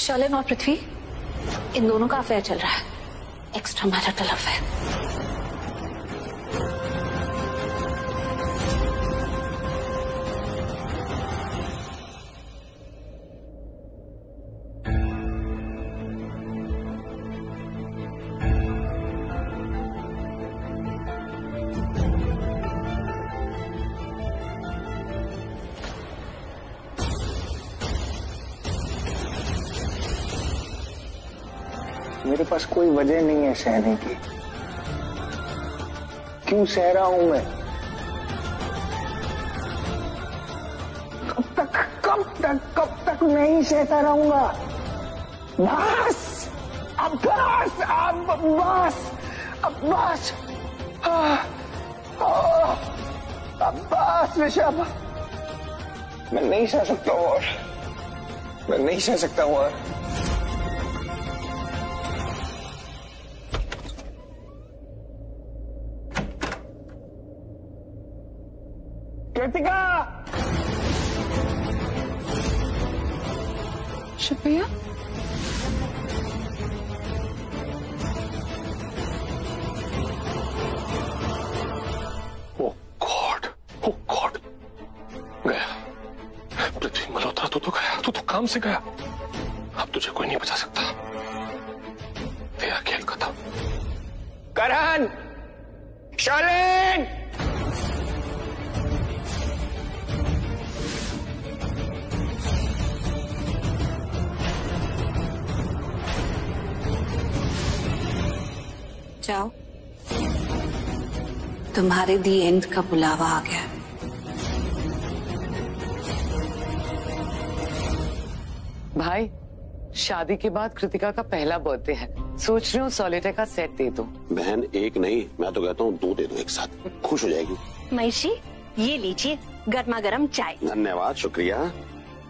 शर्लिन और पृथ्वी, इन दोनों का अफेयर चल रहा है, एक्स्ट्रा मैरिटल अफेयर। मेरे पास कोई वजह नहीं है सहने की। क्यों सह रहा हूं मैं? कब तक मैं ही सहता रहूंगा? बस, अब बस ऋषभ, मैं नहीं सह सकता हूं और मैं नहीं सह सकता हूं और कृतिका! ऋषभ भैया, ओ गॉड, गया। पृथ्वी मल्होत्रा, तू तो गया, तू तो काम से गया। अब तुझे कोई नहीं बचा सकता, तेरा खेल खत्म। करण, शर्लिन, जाओ, तुम्हारे दी एंड का बुलावा आ गया। भाई, शादी के बाद कृतिका का पहला बर्थडे है, सोच रही हूँ सॉलिटेयर का सेट दे दो। बहन एक नहीं, मैं तो कहता हूँ 2 दे दो एक साथ, खुश हो जाएगी। महिषी ये लीजिए गर्मा गर्म चाय। धन्यवाद, शुक्रिया।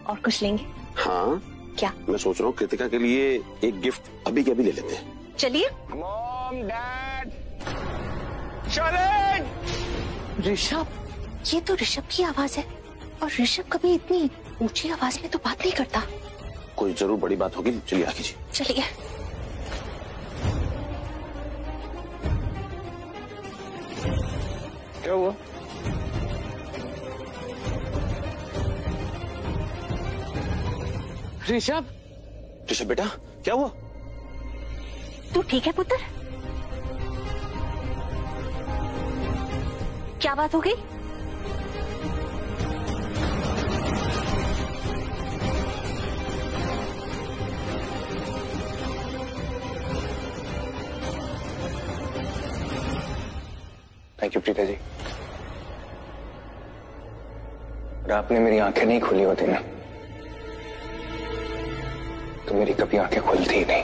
और कुछ लेंगे? हाँ। क्या? मैं सोच रहा हूँ कृतिका के लिए एक गिफ्ट अभी के अभी ले लेते हैं। चलिए। मॉम, डैड, चलें। ऋषभ, ये तो ऋषभ की आवाज है और ऋषभ कभी इतनी ऊंची आवाज में तो बात नहीं करता। कोई जरूर बड़ी बात होगी, चलिए आगे जी। चलिए। क्या हुआ? ऋषभ, ऋषभ बेटा क्या हुआ? तू ठीक है पुत्र? क्या बात हो गई? Thank you Preeta ji. अगर आपने मेरी आंखें नहीं खोली होती ना तो मेरी कभी आंखें खुलती ही नहीं।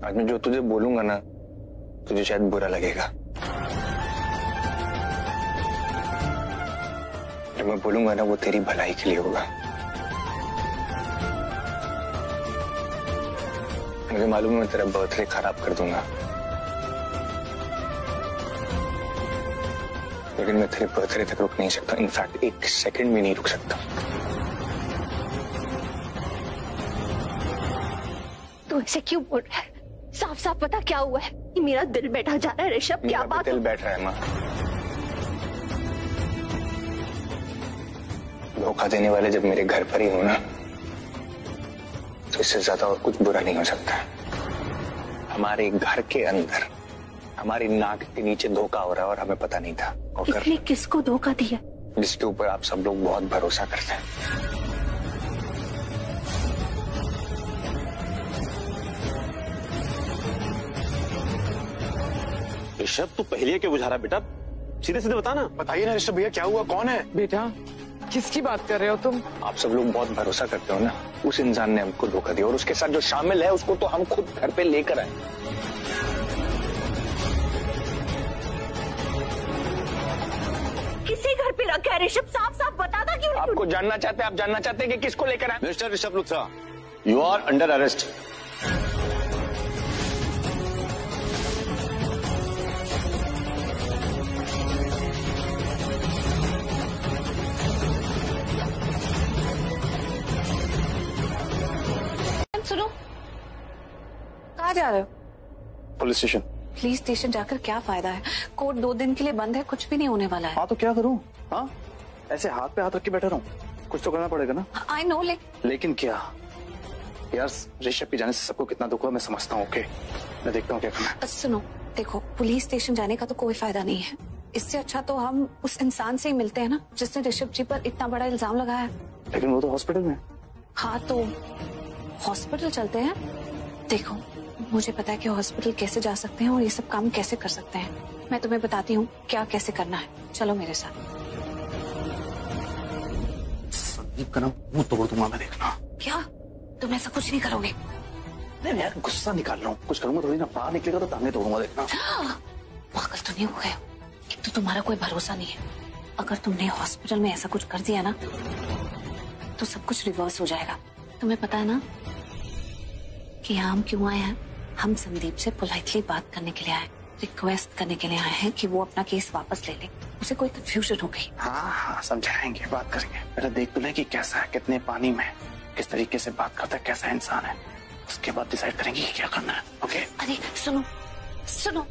आज मैं जो तुझे बोलूंगा ना तुझे शायद बुरा लगेगा। जो मैं बोलूंगा ना वो तेरी भलाई के लिए होगा। मुझे मालूम है मैं तेरा बर्थडे खराब कर दूंगा, लेकिन मैं तेरे बर्थडे तक रुक नहीं सकता। इनफैक्ट 1 सेकंड भी नहीं रुक सकता। तू ऐसे क्यों बोल रहा है? साफ साफ पता क्या हुआ है कि मेरा दिल बैठा जा रहा है। ऋषभ क्या बात? दिल बैठ रहा है माँ। धोखा देने वाले जब मेरे घर पर ही हो ना तो इससे ज्यादा और कुछ बुरा नहीं हो सकता। हमारे घर के अंदर हमारी नाक के नीचे धोखा हो रहा है और हमें पता नहीं था। और किसने किसको धोखा दिया? जिसके ऊपर आप सब लोग बहुत भरोसा करते हैं। ऋषभ तू पहले क्यों बुझा रहा है बेटा? सीधे सीधे बता ना। बताइए ना ऋषभ भैया क्या हुआ, कौन है? बेटा किसकी बात कर रहे हो तुम? आप सब लोग बहुत भरोसा करते हो ना, उस इंसान ने हमको धोखा दिया और उसके साथ जो शामिल है उसको तो हम खुद घर पे लेकर आए। किसी घर पे रखा है ऋषभ? साफ साफ बता था क्यों? आपको जानना चाहते हैं? आप जानना चाहते हैं कि किसको लेकर आए? Mister Rishabh Luthra, you are under arrest. सुनो, कहाँ जा रहे हो? Police station. पुलिस स्टेशन जाकर क्या फायदा है? कोर्ट 2 दिन के लिए बंद है, कुछ भी नहीं होने वाला है। हाँ तो क्या करूँ? हाँ ऐसे हाथ पे हाथ रख के बैठा रहूं? कुछ तो करना पड़ेगा ना। आई नो, लेकिन क्या यार, ऋषभ के जाने से सबको कितना दुख हुआ मैं समझता हूँ। ओके मैं देखता हूँ क्या करना है। सुनो देखो, पुलिस स्टेशन जाने का तो कोई फायदा नहीं है। इससे अच्छा तो हम उस इंसान से ही मिलते हैं ना जिसने ऋषभ जी पर इतना बड़ा इल्जाम लगाया। लेकिन वो तो हॉस्पिटल में। हाँ तो हॉस्पिटल चलते हैं। देखो मुझे पता है कि हॉस्पिटल कैसे जा सकते हैं और ये सब काम कैसे कर सकते हैं। मैं तुम्हें बताती हूँ क्या कैसे करना है। चलो मेरे साथ। संदीप का नाम मुंह तोड़ दूंगा मैं, देखना। क्या तुम ऐसा कुछ नहीं करोगे? नहीं मैं गुस्सा निकाल रहा हूँ, कुछ करूंगा थोड़ी ना। बाहर निकलेगा तो टांगे तोड़ूंगा, देखना। पागल तो नहीं हो गए? एक तो तुम्हारा कोई भरोसा नहीं है। अगर तुमने हॉस्पिटल में ऐसा कुछ कर दिया ना तो सब कुछ रिवर्स हो जाएगा। तुम्हें पता है ना कि हम क्यों आए हैं? हम संदीप से पोलाइटली बात करने के लिए आए, रिक्वेस्ट करने के लिए आए हैं कि वो अपना केस वापस ले ले। उसे कोई कंफ्यूजन हो गई। हाँ हाँ समझाएंगे, बात करेंगे। पहले देख तो ले कि कैसा है, कितने पानी में, किस तरीके से बात करता है, कैसा इंसान है। उसके बाद डिसाइड करेंगे कि क्या करना है। ओके? अरे सुनो सुनो,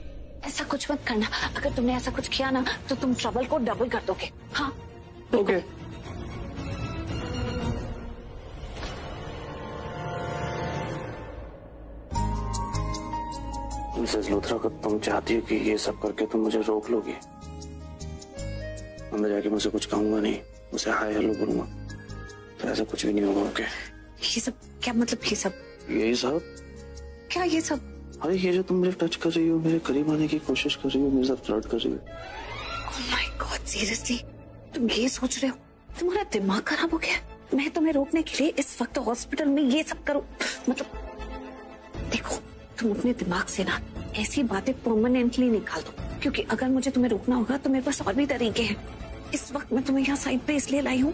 ऐसा कुछ मत करना। अगर तुमने ऐसा कुछ किया ना तो तुम ट्रबल को डबल कर दोगे। हाँ ओके। मिसेस लुथरा, को तुम चाहती हो कि ये सब करके तुम मुझे रोक लोगी? अंदर जाके मुझसे कुछ कहूंगा नहीं, उसे हाय हेलो बोलूंगा। तो ऐसा कुछ भी नहीं होगा। ओके ये सब क्या मतलब? ये सब यही सब क्या? ये सब अरे ये जो तुम मुझे टच कर रही हो, मेरे करीब आने की कोशिश कर रही हो, मेरे साथ फ्लर्ट कर रही हो। ओह माय गॉड, सीरियसली तुम ये सोच रहे हो? तुम्हारा दिमाग खराब हो गया? मैं तुम्हें रोकने के लिए इस वक्त हॉस्पिटल में ये सब करूं? मतलब देखो, तुम अपने दिमाग से ना ऐसी बातें परमानेंटली निकाल दो, क्योंकि अगर मुझे तुम्हें रोकना होगा तो मेरे पास और भी तरीके हैं। इस वक्त मैं तुम्हें यहाँ साइड पे इसलिए लाई हूँ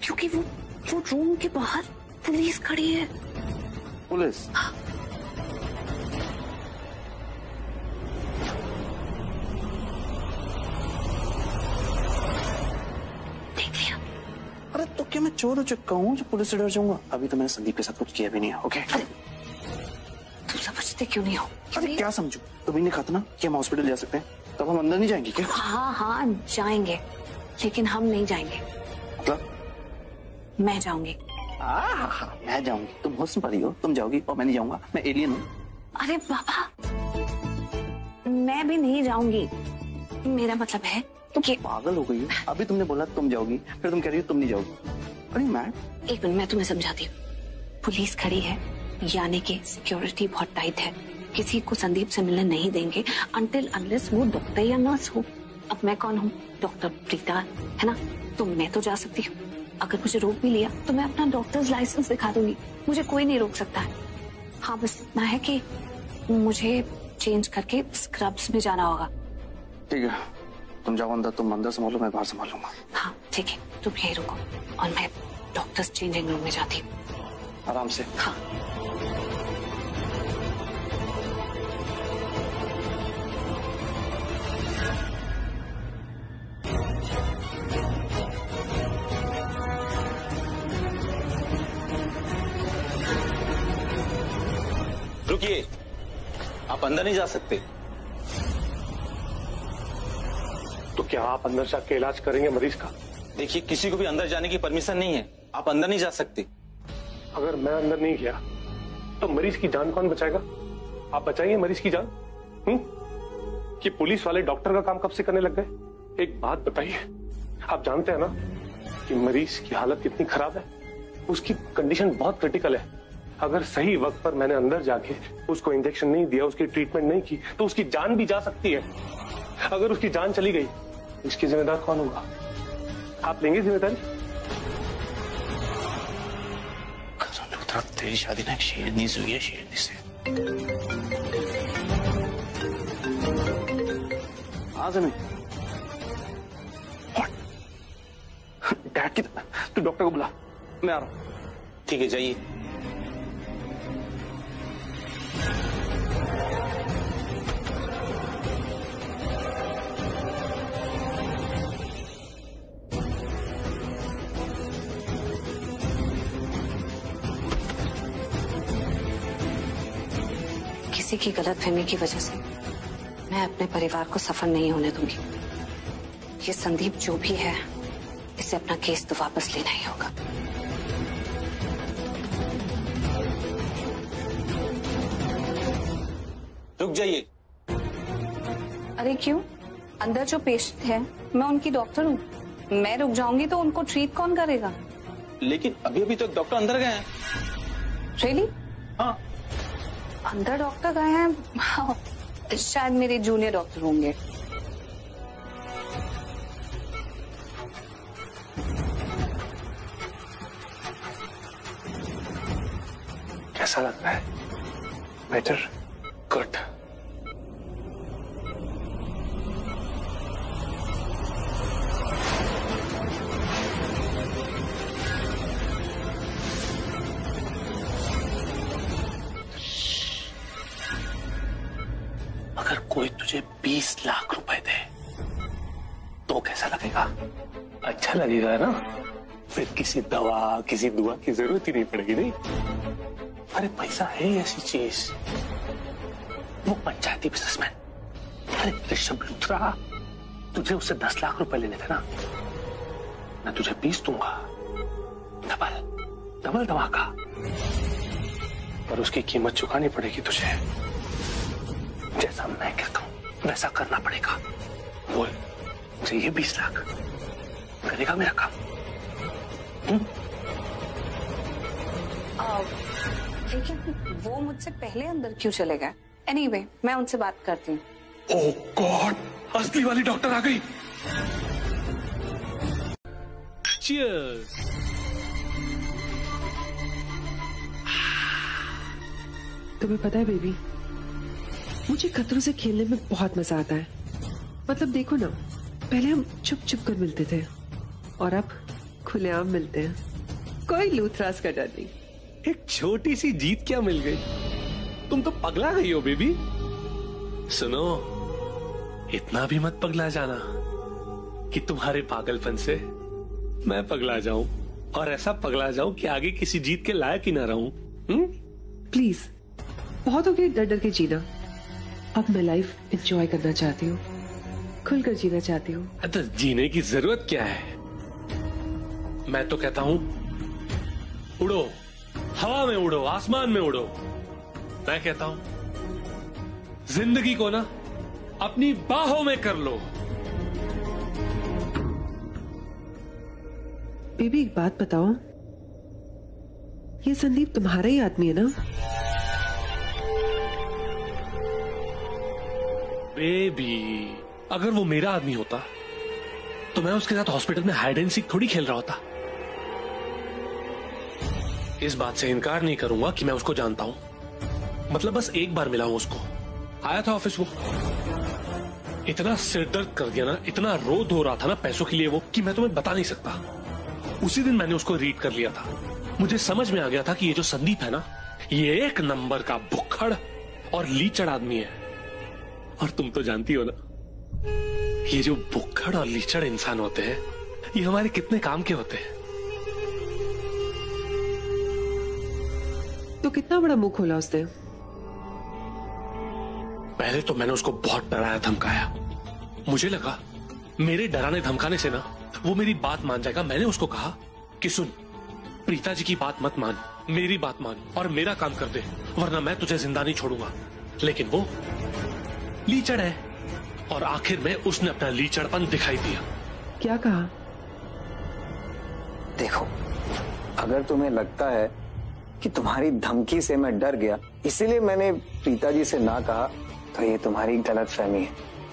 क्योंकि वो रूम के बाहर पुलिस खड़ी है। पुलिस? हाँ। देख लिया? अरे तो क्या मैं चोर हो चुका हूँ जो पुलिस से डर जाऊंगा? अभी तो मैंने संदीप के साथ कुछ किया भी नहीं है। ओके अरे तुम समझते क्यों नहीं हो? अरे क्या समझू? तुम्हें नहीं कहा था ना कि हम हॉस्पिटल जा सकते हैं, तब हम अंदर नहीं जाएंगे क्या? हाँ जाएंगे, लेकिन हम नहीं जाएंगे। मतलब? मैं जाऊंगी। मैं जाऊंगी? तुम हुस्न परी हो, तुम जाओगी और मैं नहीं जाऊंगा? मैं एलियन हूँ? अरे बाबा, मैं भी नहीं जाऊंगी। मेरा मतलब है तुम पागल हो गई हो? अभी तुमने बोला तुम जाओगी, फिर तुम कह रही हो तुम नहीं जाओगी। अरे मैम एक मिनट, मैं तुम्हें समझाती हूँ। पुलिस खड़ी है, यानी कि सिक्योरिटी बहुत टाइट है। किसी को संदीप से मिलने नहीं देंगे अनटिल अनलेस वो डॉक्टर या नर्स हो। अब मैं कौन हूँ? डॉक्टर प्रीता, है ना? तो मैं तो जा सकती हूँ। अगर मुझे रोक भी लिया तो मैं अपना डॉक्टर्स लाइसेंस दिखा दूंगी, मुझे कोई नहीं रोक सकता है। हाँ बस इतना है कि मुझे चेंज करके स्क्रब्स में जाना होगा। ठीक है, तुम जाओ अंदर, तुम अंदर संभालो, मैं बाहर संभालूंगा। हाँ ठीक है, तुम यहीं रुको और मैं डॉक्टर्स चेंजिंग रूम में जाती हूँ। आराम से। हाँ। रुकिए, आप अंदर नहीं जा सकते। तो क्या आप अंदर जाके इलाज करेंगे मरीज का? देखिए, किसी को भी अंदर जाने की परमिशन नहीं है, आप अंदर नहीं जा सकते। अगर मैं अंदर नहीं गया तो मरीज की जान कौन बचाएगा? आप बचाएंगे मरीज की जान? कि पुलिस वाले डॉक्टर का काम कब से करने लग गए? एक बात बताइए, आप जानते हैं ना कि मरीज की हालत कितनी खराब है? उसकी कंडीशन बहुत क्रिटिकल है। अगर सही वक्त पर मैंने अंदर जाके उसको इंजेक्शन नहीं दिया, उसकी ट्रीटमेंट नहीं की, तो उसकी जान भी जा सकती है। अगर उसकी जान चली गई, इसकी जिम्मेदार कौन होगा? आप लेंगे जिम्मेदारी? तेरी शादी ना एक शेरनी से हुई है, शेरनी से। हाँ जमीन डैड की, तू डॉक्टर को बुला, मैं आ रहा हूँ। ठीक है, जाइए। किसी की गलतफहमी की वजह से मैं अपने परिवार को सफल नहीं होने दूंगी। ये संदीप जो भी है, इसे अपना केस तो वापस लेना ही होगा। रुक जाइए। अरे क्यों? अंदर जो पेशेंट है मैं उनकी डॉक्टर हूँ, मैं रुक जाऊंगी तो उनको ट्रीट कौन करेगा? लेकिन अभी अभी तो एक डॉक्टर अंदर गए हैं। रियली? हाँ। अंदर डॉक्टर गए हैं? हाँ, शायद मेरे जूनियर डॉक्टर होंगे। कैसा लग रहा है? बेटर? गुड। अगर कोई तुझे 20 लाख रुपए दे तो कैसा लगेगा? अच्छा लगेगा ना? फिर किसी दवा, किसी दुआ की जरूरत ही नहीं पड़ेगी। नहीं, अरे पैसा है ऐसी चीज। वो पंचायती बिजनेसमैन, अरे ऋषभ लूथरा, तुझे उससे 10 लाख रुपए लेने थे ना? मैं तुझे 20 दूंगा, डबल डबल धमाका। पर उसकी कीमत चुकानी पड़ेगी तुझे। जैसा मैं कहता हूं वैसा करना पड़ेगा। बोल, चाहिए 20 लाख, करेगा मेरा काम? लेकिन वो मुझसे पहले अंदर क्यों चले गए? एनीवे, मैं उनसे बात करती हूँ। ओह गॉड, असली वाली डॉक्टर आ गई। Cheers. तुम्हें पता है बेबी, मुझे खतरों से खेलने में बहुत मजा आता है। मतलब देखो ना, पहले हम छुप छुप कर मिलते थे और अब खुलेआम मिलते हैं, कोई लूथराज का डर नहीं। एक छोटी सी जीत क्या मिल गई? तुम तो पगला गई हो बेबी। सुनो, इतना भी मत पगला जाना कि तुम्हारे पागलपन से मैं पगला जाऊं, और ऐसा पगला जाऊं कि आगे किसी जीत के लायक ही ना रहूं। प्लीज, बहुत हो गया डर डर के जीना। अब मैं लाइफ एंजॉय करना चाहती हूँ, खुलकर जीना चाहती हूँ। तो जीने की जरूरत क्या है? मैं तो कहता हूं उड़ो, हवा में उड़ो, आसमान में उड़ो। मैं कहता हूं जिंदगी को ना अपनी बाहों में कर लो। बेबी एक बात बताओ, ये संदीप तुम्हारा ही आदमी है ना? बेबी, अगर वो मेरा आदमी होता तो मैं उसके साथ हॉस्पिटल में हाइड एंड सीक थोड़ी खेल रहा होता। इस बात से इनकार नहीं करूंगा कि मैं उसको जानता हूं। मतलब बस एक बार मिला हूं उसको, आया था ऑफिस। वो इतना सिरदर्द कर दिया ना, इतना रो धो रहा था ना पैसों के लिए वो, कि मैं तुम्हें बता नहीं सकता। उसी दिन मैंने उसको रीड कर लिया था। मुझे समझ में आ गया था कि ये जो संदीप है ना, ये एक नंबर का भुक्खड़ और लीचड़ आदमी है। और तुम तो जानती हो ना, ये जो भुक्खड़ और लीचड़ इंसान होते हैं, ये हमारे कितने काम के होते हैं। तो कितना बड़ा मुंह खोला उसने? पहले तो मैंने उसको बहुत डराया धमकाया। मुझे लगा मेरे डराने धमकाने से ना वो मेरी बात मान जाएगा। मैंने उसको कहा कि सुन, प्रीता जी की बात मत मान, मेरी बात मान और मेरा काम कर दे, वरना मैं तुझे जिंदा नहीं छोड़ूंगा। लेकिन वो लीचड़ है, और आखिर में उसने अपना लीचड़पन दिखाई दिया। क्या कहा? देखो, अगर तुम्हें लगता है कि तुम्हारी धमकी से मैं डर गया इसीलिए मैंने प्रीता जी से ना कहा, तो ये तुम्हारी गलतफहमी है।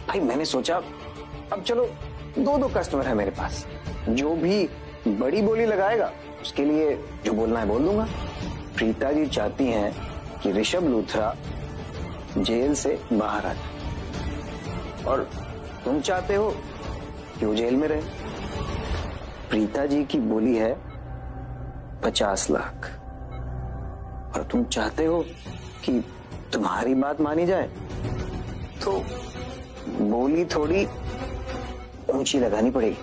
भाई मैंने सोचा अब चलो दो कस्टमर है मेरे पास, जो भी बड़ी बोली लगाएगा उसके लिए जो बोलना है बोल दूंगा। प्रीता जी चाहती हैं कि ऋषभ लूथरा जेल से बाहर आ जाए, और तुम चाहते हो कि वो जेल में रहे। प्रीता जी की बोली है 50 लाख, और तुम चाहते हो कि तुम्हारी बात मानी जाए, तो बोली थोड़ी ऊंची लगानी पड़ेगी।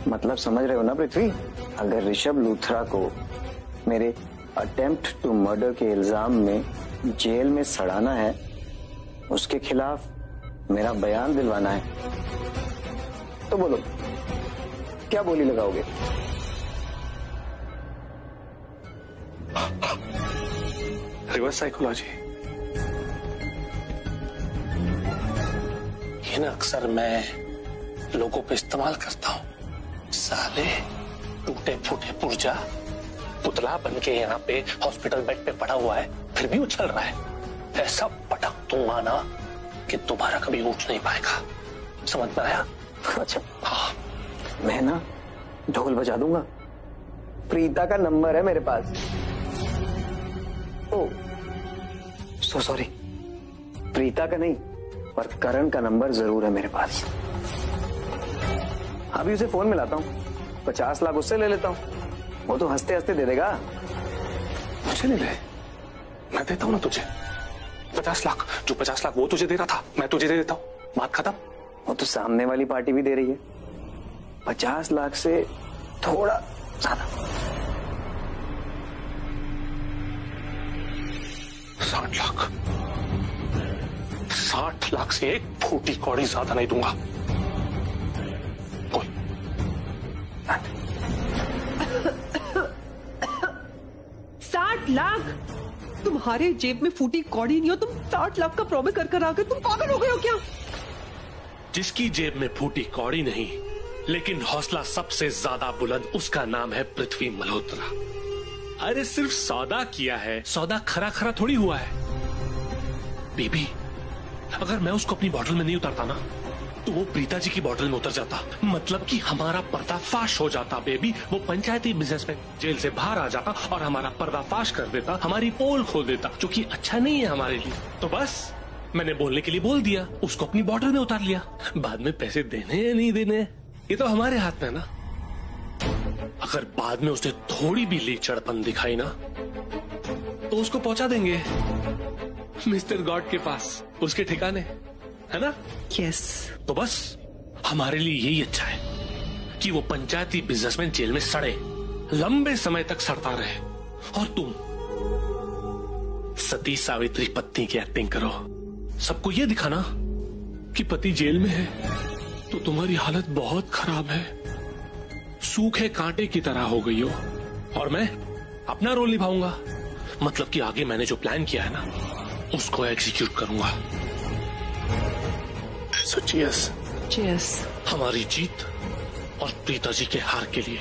मतलब समझ रहे हो ना पृथ्वी? अगर ऋषभ लूथरा को मेरे अटेम्प्ट टू मर्डर के इल्जाम में जेल में सड़ाना है, उसके खिलाफ मेरा बयान दिलवाना है, तो बोलो क्या बोली लगाओगे? Reverse psychology. ये ना अक्सर मैं लोगों पे इस्तेमाल करता हूं। साले टूटे फूटे पुर्जा पुतला बन के यहाँ पे हॉस्पिटल बेड पे पड़ा हुआ है, फिर भी उछल रहा है। ऐसा पटक दूंगा ना कि दोबारा कभी उठ नहीं पाएगा। समझ में आया? अच्छा हाँ, मैं ना ढोल बजा दूंगा। प्रीता का नंबर है मेरे पास। ओ सो सॉरी, प्रीता का नहीं पर करण का नंबर जरूर है मेरे पास। अभी उसे फोन मिलाता हूँ, 50 लाख उससे ले लेता हूँ, वो तो हंसते हंसते दे देगा। मुझे नहीं ले, मैं देता हूँ ना तुझे 50 लाख। जो 50 लाख वो तुझे दे रहा था, मैं तुझे दे देता हूँ। बात खत्म। वो तो सामने वाली पार्टी भी दे रही है। 50 लाख से थोड़ा ज्यादा। 60 लाख। 60 लाख से एक फूटी कौड़ी ज्यादा नहीं दूंगा। कोई 60 लाख? तुम्हारे जेब में फूटी कौड़ी नहीं हो, तुम 60 लाख का प्रॉमिस कर आ गए। तुम पागल हो गए हो क्या? जिसकी जेब में फूटी कौड़ी नहीं लेकिन हौसला सबसे ज्यादा बुलंद, उसका नाम है पृथ्वी मल्होत्रा। अरे सिर्फ सौदा किया है, सौदा खरा खरा थोड़ी हुआ है। बेबी, अगर मैं उसको अपनी बॉटल में नहीं उतारता ना, तो वो प्रीता जी की बॉटल में उतर जाता। मतलब कि हमारा पर्दाफाश हो जाता बेबी। वो पंचायती बिजनेस में जेल से बाहर आ जाता और हमारा पर्दाफाश कर देता, हमारी पोल खोल देता, जो कि अच्छा नहीं है हमारे लिए। तो बस मैंने बोलने के लिए बोल दिया, उसको अपनी बॉटल में उतार लिया। बाद में पैसे देने या नहीं देने, ये तो हमारे हाथ में ना। अगर बाद में उसने थोड़ी भी लीचड़पन दिखाई ना, तो उसको पहुंचा देंगे मिस्टर गॉड के पास, उसके ठिकाने, है ना? यस। तो बस हमारे लिए यही अच्छा है कि वो पंचायती बिजनेसमैन जेल में सड़े, लंबे समय तक सड़ता रहे, और तुम सती सावित्री पत्नी की एक्टिंग करो। सबको ये दिखाना कि पति जेल में है तो तुम्हारी हालत बहुत खराब है, सूखे कांटे की तरह हो गई हो, और मैं अपना रोल निभाऊंगा। मतलब कि आगे मैंने जो प्लान किया है ना, उसको एग्जीक्यूट करूंगा। सो चीयर्स। चीयर्स। हमारी जीत और प्रीता जी के हार के लिए।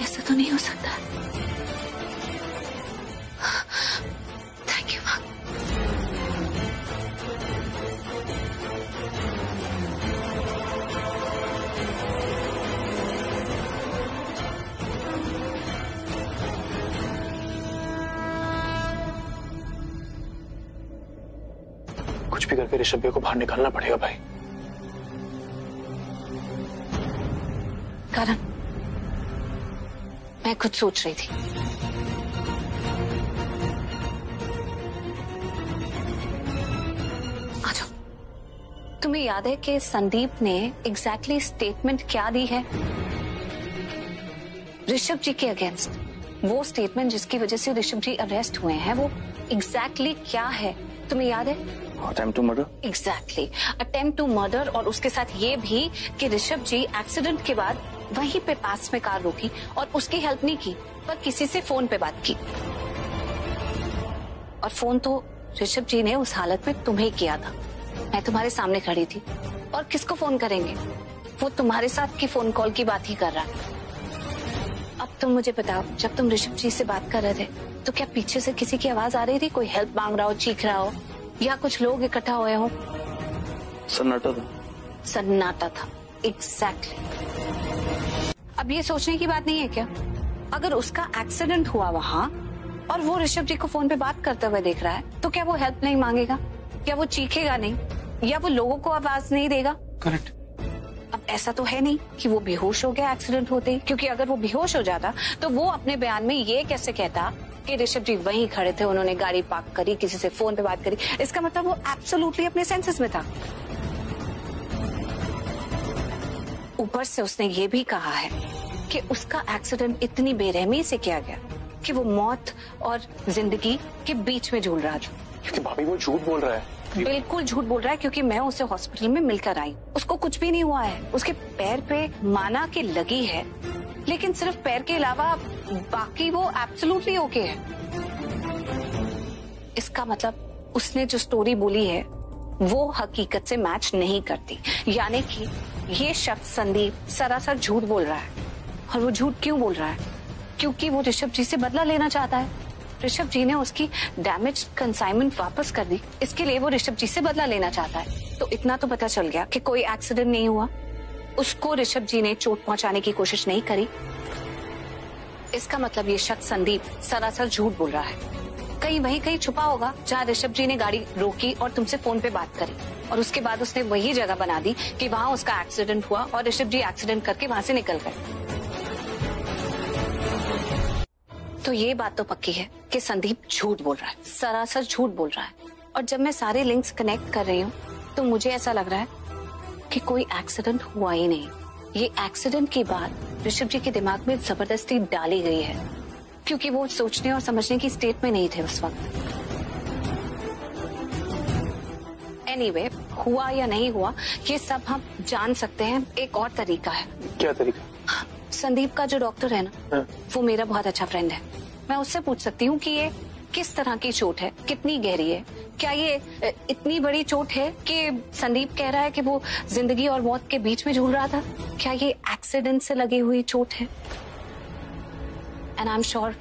ऐसा तो नहीं हो सकता। थैंक यू माँ। कुछ भी करके ऋषभ भैया को बाहर निकालना पड़ेगा भाई। कारण मैं खुद सोच रही थी। आ जाओ। तुम्हें याद है कि संदीप ने एग्जैक्टली स्टेटमेंट क्या दी है ऋषभ जी के अगेंस्ट? वो स्टेटमेंट जिसकी वजह से ऋषभ जी अरेस्ट हुए हैं, वो एग्जैक्टली क्या है? तुम्हें याद है? Attempt to murder. Exactly, attempt to murder. और उसके साथ ये भी कि ऋषभ जी एक्सीडेंट के बाद वहीं पे पास में कार रोकी और उसकी हेल्प नहीं की, पर किसी से फोन पे बात की। और फोन तो ऋषभ जी ने उस हालत में तुम्हें किया था। मैं तुम्हारे सामने खड़ी थी, और किसको फोन करेंगे? वो तुम्हारे साथ की फोन कॉल की बात ही कर रहा है। अब तुम मुझे बताओ, जब तुम ऋषभ जी से बात कर रहे थे तो क्या पीछे से किसी की आवाज आ रही थी? कोई हेल्प मांग रहा हो, चीख रहा हो, या कुछ लोग इकट्ठा हुए हो? सन्नाटा था। सन्नाटा था, एग्जैक्टली। अब ये सोचने की बात नहीं है क्या, अगर उसका एक्सीडेंट हुआ वहाँ और वो ऋषभ जी को फोन पे बात करते हुए देख रहा है, तो क्या वो हेल्प नहीं मांगेगा? क्या वो चीखेगा नहीं? या वो लोगों को आवाज नहीं देगा? करेक्ट। अब ऐसा तो है नहीं कि वो बेहोश हो गया एक्सीडेंट होते ही, क्योंकि अगर वो बेहोश हो जाता तो वो अपने बयान में ये कैसे कहता कि ऋषभ जी वहीं खड़े थे, उन्होंने गाड़ी पार्क करी, किसी से फोन पे बात करी? इसका मतलब वो एब्सोल्युटली अपने सेंसेस में था। ऊपर से उसने ये भी कहा है कि उसका एक्सीडेंट इतनी बेरहमी से किया गया कि वो मौत और जिंदगी के बीच में झूल रहा था। क्योंकि भाभी वो झूठ बोल रहा है। बिल्कुल झूठ बोल रहा है, क्योंकि मैं उसे हॉस्पिटल में मिलकर आई, उसको कुछ भी नहीं हुआ है। उसके पैर पे माना कि लगी है, लेकिन सिर्फ पैर के अलावा बाकी वो एब्सोल्युटली ओके है। इसका मतलब उसने जो स्टोरी बोली है वो हकीकत से मैच नहीं करती, यानी कि ये शख्स संदीप सरासर झूठ बोल रहा है। और वो झूठ क्यों बोल रहा है? क्योंकि वो ऋषभ जी से बदला लेना चाहता है। ऋषभ जी ने उसकी डैमेज कंसाइनमेंट वापस कर दी, इसके लिए वो ऋषभ जी से बदला लेना चाहता है। तो इतना तो पता चल गया कि कोई एक्सीडेंट नहीं हुआ, उसको ऋषभ जी ने चोट पहुंचाने की कोशिश नहीं करी। इसका मतलब ये शख्स संदीप सरासर झूठ बोल रहा है। कहीं वहीं कहीं छुपा होगा जहाँ ऋषभ जी ने गाड़ी रोकी और तुमसे फोन पे बात करी, और उसके बाद उसने वही जगह बना दी कि वहाँ उसका एक्सीडेंट हुआ और ऋषभ जी एक्सीडेंट करके वहाँ से निकल गए। तो ये बात तो पक्की है कि संदीप झूठ बोल रहा है, सरासर झूठ बोल रहा है। और जब मैं सारे लिंक्स कनेक्ट कर रही हूँ तो मुझे ऐसा लग रहा है कि कोई एक्सीडेंट हुआ ही नहीं। ये एक्सीडेंट की बात ऋषभ जी के दिमाग में जबरदस्ती डाली गई है, क्योंकि वो सोचने और समझने की स्टेट में नहीं थे उस वक्त। एनीवे, हुआ या नहीं हुआ ये सब हम जान सकते हैं। एक और तरीका है। क्या तरीका? संदीप का जो डॉक्टर है ना, वो मेरा बहुत अच्छा फ्रेंड है। मैं उससे पूछ सकती हूँ कि ये किस तरह की चोट है, कितनी गहरी है। क्या ये इतनी बड़ी चोट है कि संदीप कह रहा है कि वो जिंदगी और मौत के बीच में झूल रहा था? क्या ये एक्सीडेंट से लगी हुई चोट है? एंड आई एम श्योर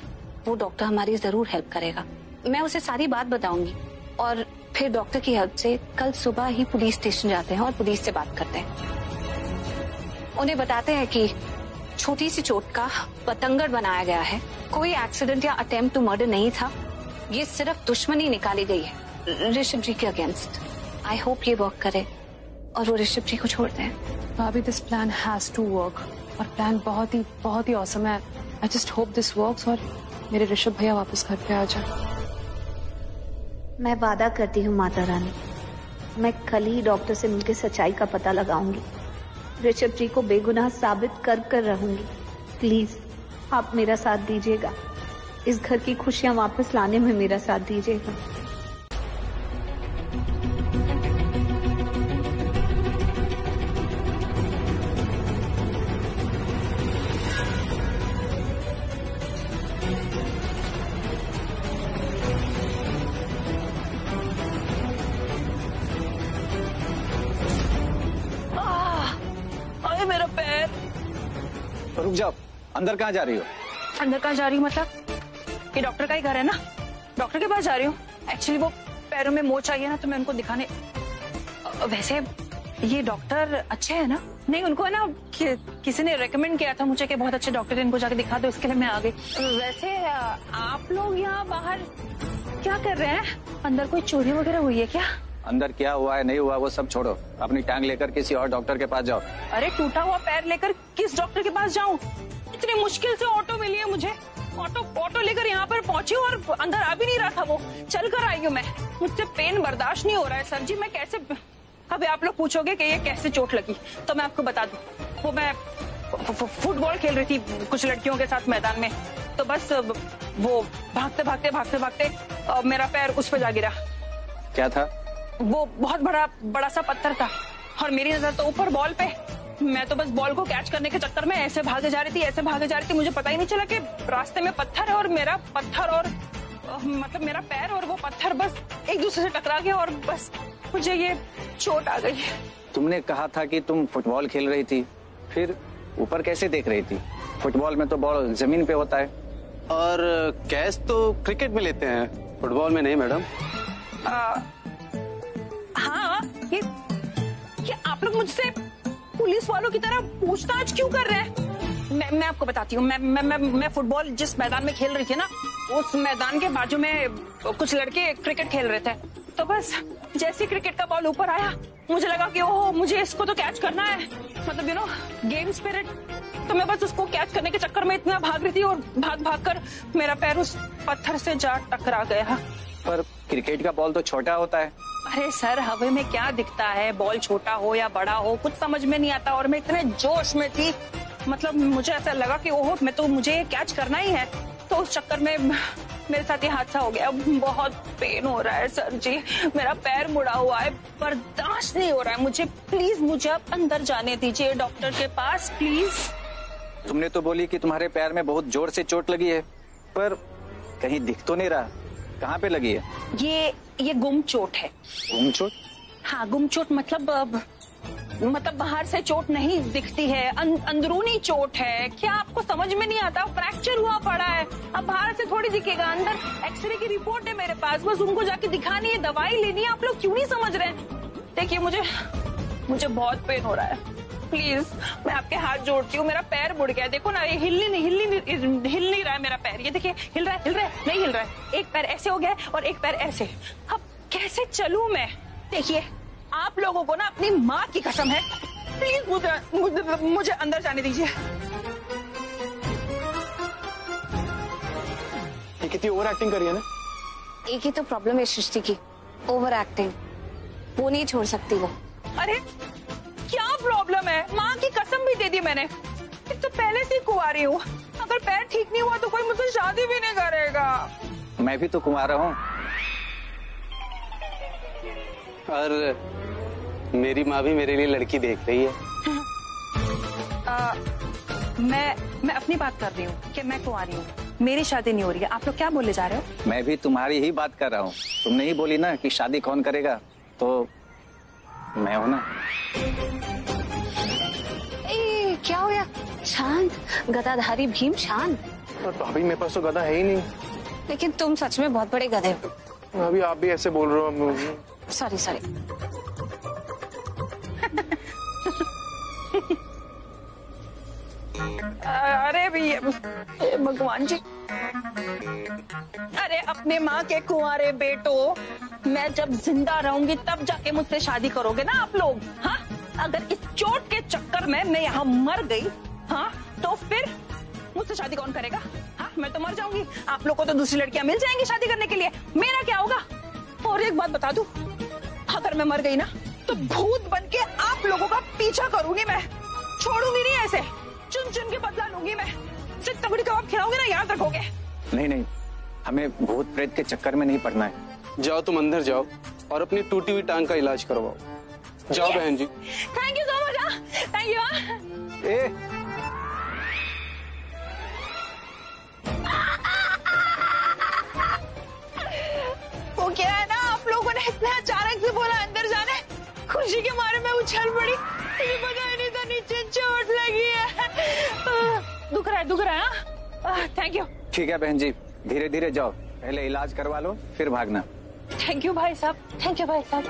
वो डॉक्टर हमारी जरूर हेल्प करेगा। मैं उसे सारी बात बताऊंगी और फिर डॉक्टर की हेल्प से कल सुबह ही पुलिस स्टेशन जाते हैं और पुलिस से बात करते हैं। उन्हें बताते हैं कि छोटी सी चोट का पतंगड़ बनाया गया है, कोई एक्सीडेंट या अटेम्प्ट टू मर्डर नहीं था, ये सिर्फ दुश्मनी निकाली गई है ऋषभ जी के अगेंस्ट। आई होप ये वर्क करे और वो ऋषभ जी को छोड़ दें। भाभी, this plan has to work और प्लान बहुत ही ऑसम है। I just hope this works और मेरे ऋषभ भैया वापस घर पे आ जाए। मैं वादा करती हूँ माता रानी, मैं कल ही डॉक्टर से मिलकर सच्चाई का पता लगाऊंगी, ऋषभ जी को बेगुनाह साबित कर रहूंगी। प्लीज आप मेरा साथ दीजिएगा, इस घर की खुशियां वापस लाने में मेरा साथ दीजिएगा। मेरा पैर। तो रुक जाओ, अंदर कहाँ जा रही हो? अंदर कहाँ जा रही हूँ मतलब? ये डॉक्टर का ही घर है ना, डॉक्टर के पास जा रही हूँ। एक्चुअली वो पैरों में मोच आई है ना, तो मैं उनको दिखाने। वैसे ये डॉक्टर अच्छे है ना? नहीं, उनको है ना किसी ने रेकमेंड किया था मुझे कि बहुत अच्छे डॉक्टर है, इनको जाके दिखा दो, इसके लिए मैं आ गई। वैसे आप लोग यहाँ बाहर क्या कर रहे हैं? अंदर कोई चोरी वगैरह हुई है क्या? अंदर क्या हुआ है नहीं हुआ वो सब छोड़ो, अपनी टांग लेकर किसी और डॉक्टर के पास जाओ। अरे टूटा हुआ पैर लेकर किस डॉक्टर के पास जाऊं? इतनी मुश्किल से ऑटो मिली है मुझे, ऑटो लेकर यहाँ पर पहुंची और अंदर आ भी नहीं रहा था वो, चल कर आई हूँ मैं। मुझसे पेन बर्दाश्त नहीं हो रहा है सर जी, मैं कैसे। अभी आप लोग पूछोगे कि ये कैसे चोट लगी, तो मैं आपको बता दूं, वो मैं फुटबॉल खेल रही थी कुछ लड़कियों के साथ मैदान में, तो बस वो भागते भागते मेरा पैर उस पर जा गिरा। क्या था? वो बहुत बड़ा सा पत्थर था और मेरी नजर तो ऊपर बॉल पे। मैं तो बस बॉल को कैच करने के चक्कर में ऐसे भागे जा रही थी, मुझे पता ही नहीं चला कि रास्ते में पत्थर है और मेरा पत्थर और मतलब मेरा पैर और वो पत्थर बस एक दूसरे से टकरा गया और बस मुझे ये चोट आ गई। तुमने कहा था कि तुम फुटबॉल खेल रही थी, फिर ऊपर कैसे देख रही थी? फुटबॉल में तो बॉल जमीन पे होता है। और कैच तो क्रिकेट में लेते हैं, फुटबॉल में नहीं मैडम। हाँ, ये आप लोग मुझसे पुलिस वालों की तरह पूछताछ क्यों कर रहे हैं? मैं आपको बताती हूँ, मैं फुटबॉल जिस मैदान में खेल रही थी ना, उस मैदान के बाजू में कुछ लड़के क्रिकेट खेल रहे थे, तो बस जैसे क्रिकेट का बॉल ऊपर आया मुझे लगा कि ओह मुझे इसको तो कैच करना है, मतलब यू नो गेम स्पिरिट। तो मैं बस उसको कैच करने के चक्कर में इतना भाग रही थी और भाग कर मेरा पैर उस पत्थर से जा टकरा गया। पर क्रिकेट का बॉल तो छोटा होता है। अरे सर, हवा में क्या दिखता है, बॉल छोटा हो या बड़ा हो कुछ समझ में नहीं आता, और मैं इतने जोश में थी, मतलब मुझे ऐसा लगा कि ओह मुझे कैच करना ही है, तो उस चक्कर में मेरे साथ ये हादसा हो गया। बहुत पेन हो रहा है सर जी, मेरा पैर मुड़ा हुआ है, बर्दाश्त नहीं हो रहा है मुझे, प्लीज मुझे अब अंदर जाने दीजिए डॉक्टर के पास प्लीज। तुमने तो बोली कि तुम्हारे पैर में बहुत जोर से चोट लगी है, पर कहीं दिख तो नहीं रहा, कहाँ पे लगी है? ये गुम चोट है। गुम चोट? हाँ, गुम चोट मतलब बाहर से चोट नहीं दिखती है, अंदरूनी चोट है। क्या आपको समझ में नहीं आता? फ्रैक्चर हुआ पड़ा है, अब बाहर से थोड़ी दिखेगा, अंदर एक्सरे की रिपोर्ट है मेरे पास, बस उनको जाके दिखानी है, दवाई लेनी है। आप लोग क्यों नहीं समझ रहे? देखिए मुझे बहुत पेन हो रहा है, प्लीज मैं आपके हाथ जोड़ती हूँ, मेरा पैर मुड़ गया, देखो ना, ये हिल नहीं रहा है मेरा पैर, ये देखिए हिल रहा है नहीं हिल रहा है, एक पैर ऐसे हो गया है और एक पैर ऐसे। अब कैसे चलूं मैं? देखिए आप लोगों को ना अपनी माँ की कसम है, प्लीज मुझे अंदर जाने दीजिए। ये कितनी ओवर एक्टिंग करी है ना। एक ही तो प्रॉब्लम है सृष्टि की, ओवर एक्टिंग, वो नहीं छोड़ सकती वो। अरे क्या प्रॉब्लम है? माँ की कसम भी दे दी मैंने, तो पहले से कुंवारी हूँ, अगर पैर ठीक नहीं हुआ तो कोई मुझसे शादी भी नहीं करेगा। मैं भी तो कुंवारा हूँ। और मेरी माँ भी मेरे लिए लड़की देख रही है। मैं मैं अपनी बात कर रही हूँ कि मैं कुंवारी हूँ, मेरी शादी नहीं हो रही है। आप लोग क्या बोले जा रहे हो? मैं भी तुम्हारी ही बात कर रहा हूँ। तुमने ही बोली ना कि शादी कौन करेगा, तो मैं हूं ना। क्या हो गया? शांत, गदाधारी भीम शांत। भाभी मेरे पास तो गदा है ही नहीं। लेकिन तुम सच में बहुत बड़े गधे हो। अभी आप भी ऐसे बोल रहे हो। Sorry sorry. अरे भगवान जी, अरे अपने माँ के कुंवारे बेटो, मैं जब जिंदा रहूंगी तब जाके मुझसे शादी करोगे ना आप लोग? हाँ, अगर इस चोट के चक्कर में मैं यहाँ मर गई, हाँ, तो फिर मुझसे शादी कौन करेगा? हाँ, मैं तो मर जाऊंगी, आप लोग को तो दूसरी लड़कियां मिल जाएंगी शादी करने के लिए, मेरा क्या होगा? और एक बात बता दूं, अगर मैं मर गई ना तो भूत बन के आप लोगों का पीछा करूंगी, मैं छोड़ूंगी नहीं, ऐसे चुन चुन के बदला लूंगी मैं। सिर्फ तगड़ी कबाब खिलाओगे ना, याद रखोगे? नहीं नहीं, हमें भूत प्रेत के चक्कर में नहीं पड़ना है। जाओ तुम अंदर जाओ और अपनी टूटी हुई टांग का इलाज करवाओ। जाओ बहन जी। Thank you so much. Thank you. ए वो क्या है ना, आप लोगों ने इतना अचानक से बोला अंदर जाने, खुशी के मारे में उछल पड़ी, मुझे पता ही नहीं था नीचे चोट लगी है। दुख रहा है। Thank you. ठीक है बहन जी, धीरे धीरे जाओ, पहले इलाज करवा लो फिर भागना। थैंक यू भाई साहब, थैंक यू भाई साहब।